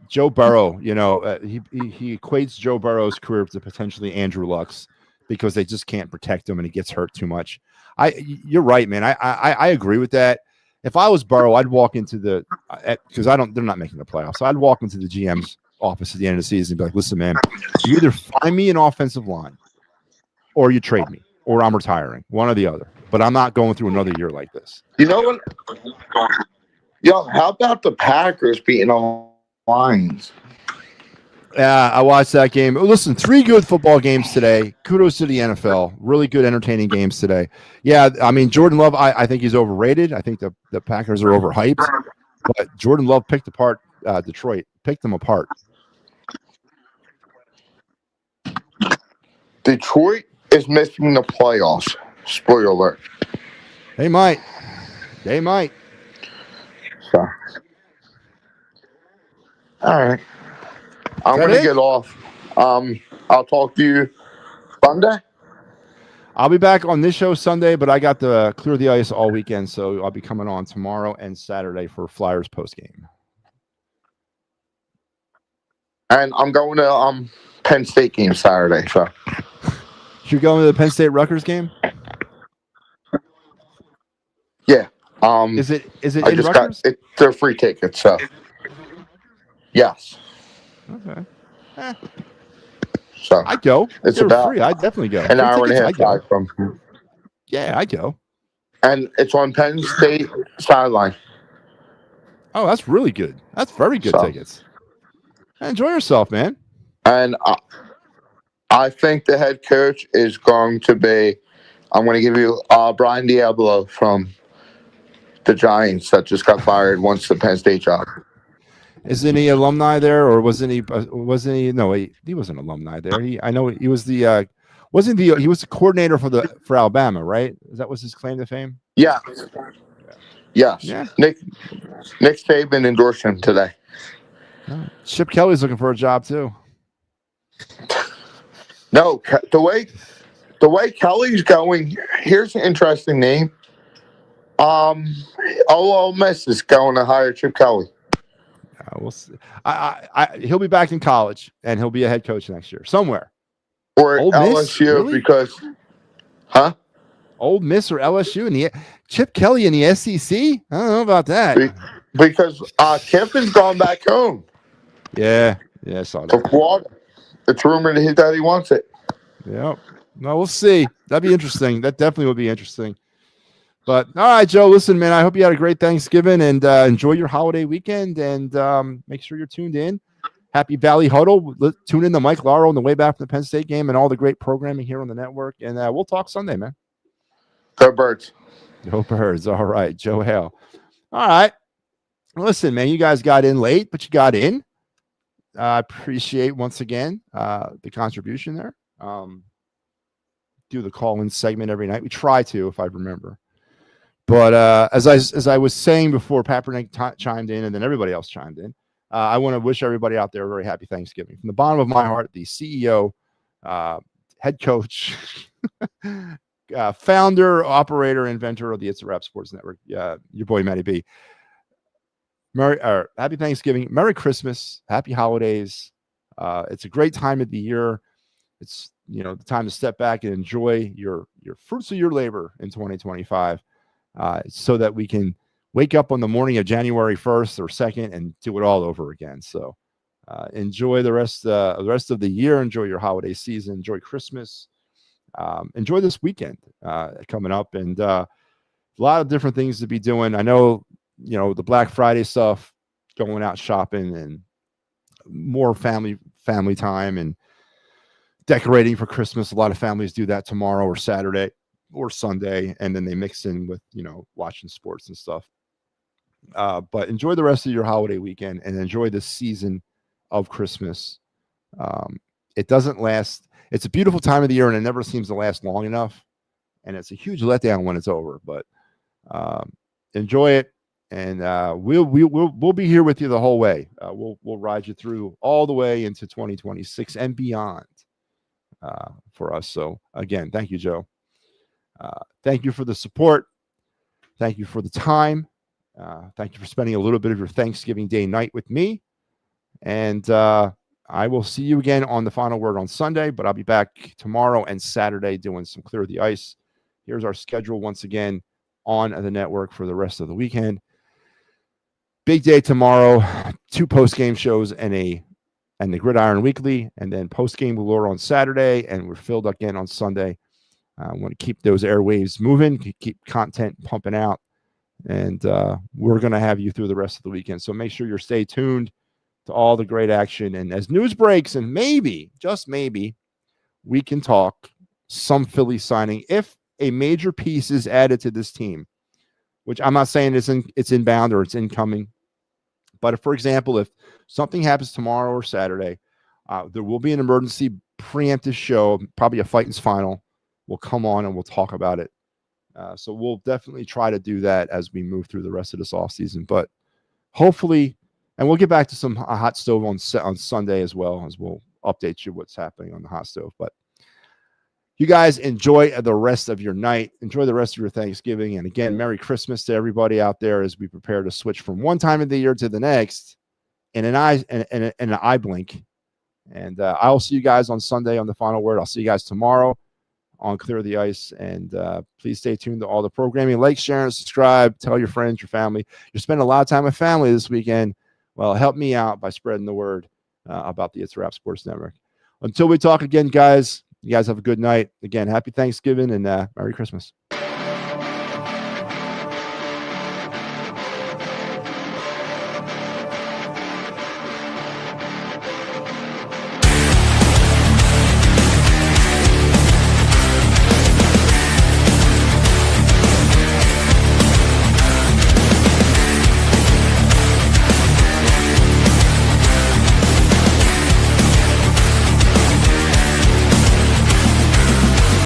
Joe Burrow, he equates Joe Burrow's career to potentially Andrew Luck's because they just can't protect him and he gets hurt too much. You're right, man. I agree with that. If I was Burrow, I'd walk into because they're not making the playoffs. So I'd walk into the GM's office at the end of the season and be like, listen, man, you either find me an offensive line or you trade me or I'm retiring, one or the other. But I'm not going through another year like this. You know what? Yo, how about the Packers beating the Lions? Yeah, I watched that game. Listen, 3 good football games today. Kudos to the NFL. Really good, entertaining games today. Yeah, I mean, Jordan Love, I think he's overrated. I think the Packers are overhyped. But Jordan Love picked apart Detroit, picked them apart. Detroit is missing the playoffs. Spoiler alert. They might. So. All right. I'm going to get off. I'll talk to you Sunday. I'll be back on this show Sunday, but I got to clear the ice all weekend, so I'll be coming on tomorrow and Saturday for Flyers postgame. And I'm going to Penn State game Saturday. So you're going to the Penn State Rutgers game? Yeah. Is it in Rutgers? They're free tickets. So yes. Okay. So I'd go. It's about free. I'd definitely go. An hour and a half drive from. Yeah, I'd go. And it's on Penn State sideline. Oh, that's really good. That's very good tickets. Enjoy yourself, man. And I think the head coach is going to be. I'm going to give you Brian Diablo from the Giants that just got fired once the Penn State job. Isn't he alumni there, or wasn't he? No, he wasn't alumni there. I know he was the. He was the coordinator for Alabama, right? That was his claim to fame. Yeah. Yes. Yeah. Nick Saban endorsed him today. Chip Kelly's looking for a job too. No, the way Kelly's going. Here's an interesting name. Ole Miss is going to hire Chip Kelly. We'll see. He'll be back in college and he'll be a head coach next year somewhere. Or Ole Miss? LSU Really? because, huh? Ole Miss or LSU and the Chip Kelly in the SEC? I don't know about that. Because Kiffin's gone back home. Yeah, I saw that. Florida. It's rumored that he wants it. Yep. Well, we'll see. That'd be interesting. That definitely would be interesting. But all right, Joe, listen, man, I hope you had a great Thanksgiving and enjoy your holiday weekend and make sure you're tuned in. Happy Valley Huddle. Tune in to Mike Lauro on the way back from the Penn State game and all the great programming here on the network. And we'll talk Sunday, man. Go Birds. Go Birds. All right, Joe Hale. All right. Listen, man, you guys got in late, but you got in. I appreciate once again the contribution there. Do the call-in segment every night. We try to, if I remember. But as I was saying before, Kaepernick chimed in, and then everybody else chimed in. I want to wish everybody out there a very happy Thanksgiving. From the bottom of my heart, the CEO, head coach, founder, operator, inventor of the It's a Rap Sports Network, your boy MattyB. Happy Thanksgiving, Merry Christmas, Happy Holidays. It's a great time of the year. It's the time to step back and enjoy your fruits of your labor in 2025. So that we can wake up on the morning of January 1st or 2nd and do it all over again. So enjoy the rest of the year. Enjoy your holiday season. Enjoy Christmas. Enjoy this weekend coming up. And a lot of different things to be doing. I know, the Black Friday stuff, going out shopping and more family time and decorating for Christmas. A lot of families do that tomorrow or Saturday or Sunday, and then they mix in with, watching sports and stuff. But enjoy the rest of your holiday weekend and enjoy this season of Christmas. It doesn't last. It's a beautiful time of the year, and it never seems to last long enough. And it's a huge letdown when it's over, but enjoy it. And we'll be here with you the whole way. We'll ride you through all the way into 2026 and beyond for us. So again, thank you, Joe. Thank you for the support. Thank you for the time. Thank you for spending a little bit of your Thanksgiving Day night with me. And I will see you again on the Final Word on Sunday, but I'll be back tomorrow and Saturday doing some Clear the Ice. Here's our schedule once again on the network for the rest of the weekend. Big day tomorrow, 2 post-game shows and the Gridiron Weekly, and then post-game galore on Saturday, and we're filled again on Sunday. I want to keep those airwaves moving, keep content pumping out, and we're going to have you through the rest of the weekend. So make sure you're stay tuned to all the great action. And as news breaks, and maybe, just maybe, we can talk some Philly signing if a major piece is added to this team, which I'm not saying it's inbound or it's incoming. But if, for example, if something happens tomorrow or Saturday, there will be an emergency preemptive show, probably a Fightins final. We'll come on and we'll talk about it. So we'll definitely try to do that as we move through the rest of this offseason. But hopefully, and we'll get back to some hot stove on Sunday as well, as we'll update you what's happening on the hot stove. But you guys enjoy the rest of your night. Enjoy the rest of your Thanksgiving. And again, Merry Christmas to everybody out there as we prepare to switch from one time of the year to the next in an eye blink. And I'll see you guys on Sunday on the Final Word. I'll see you guys tomorrow on Clear the Ice. And please stay tuned to all the programming. Like, share, and subscribe. Tell your friends, your family. You're spending a lot of time with family this weekend. Well, help me out by spreading the word about the It's a Wrap Sports Network. Until we talk again, guys, you guys have a good night. Again, happy Thanksgiving and Merry Christmas.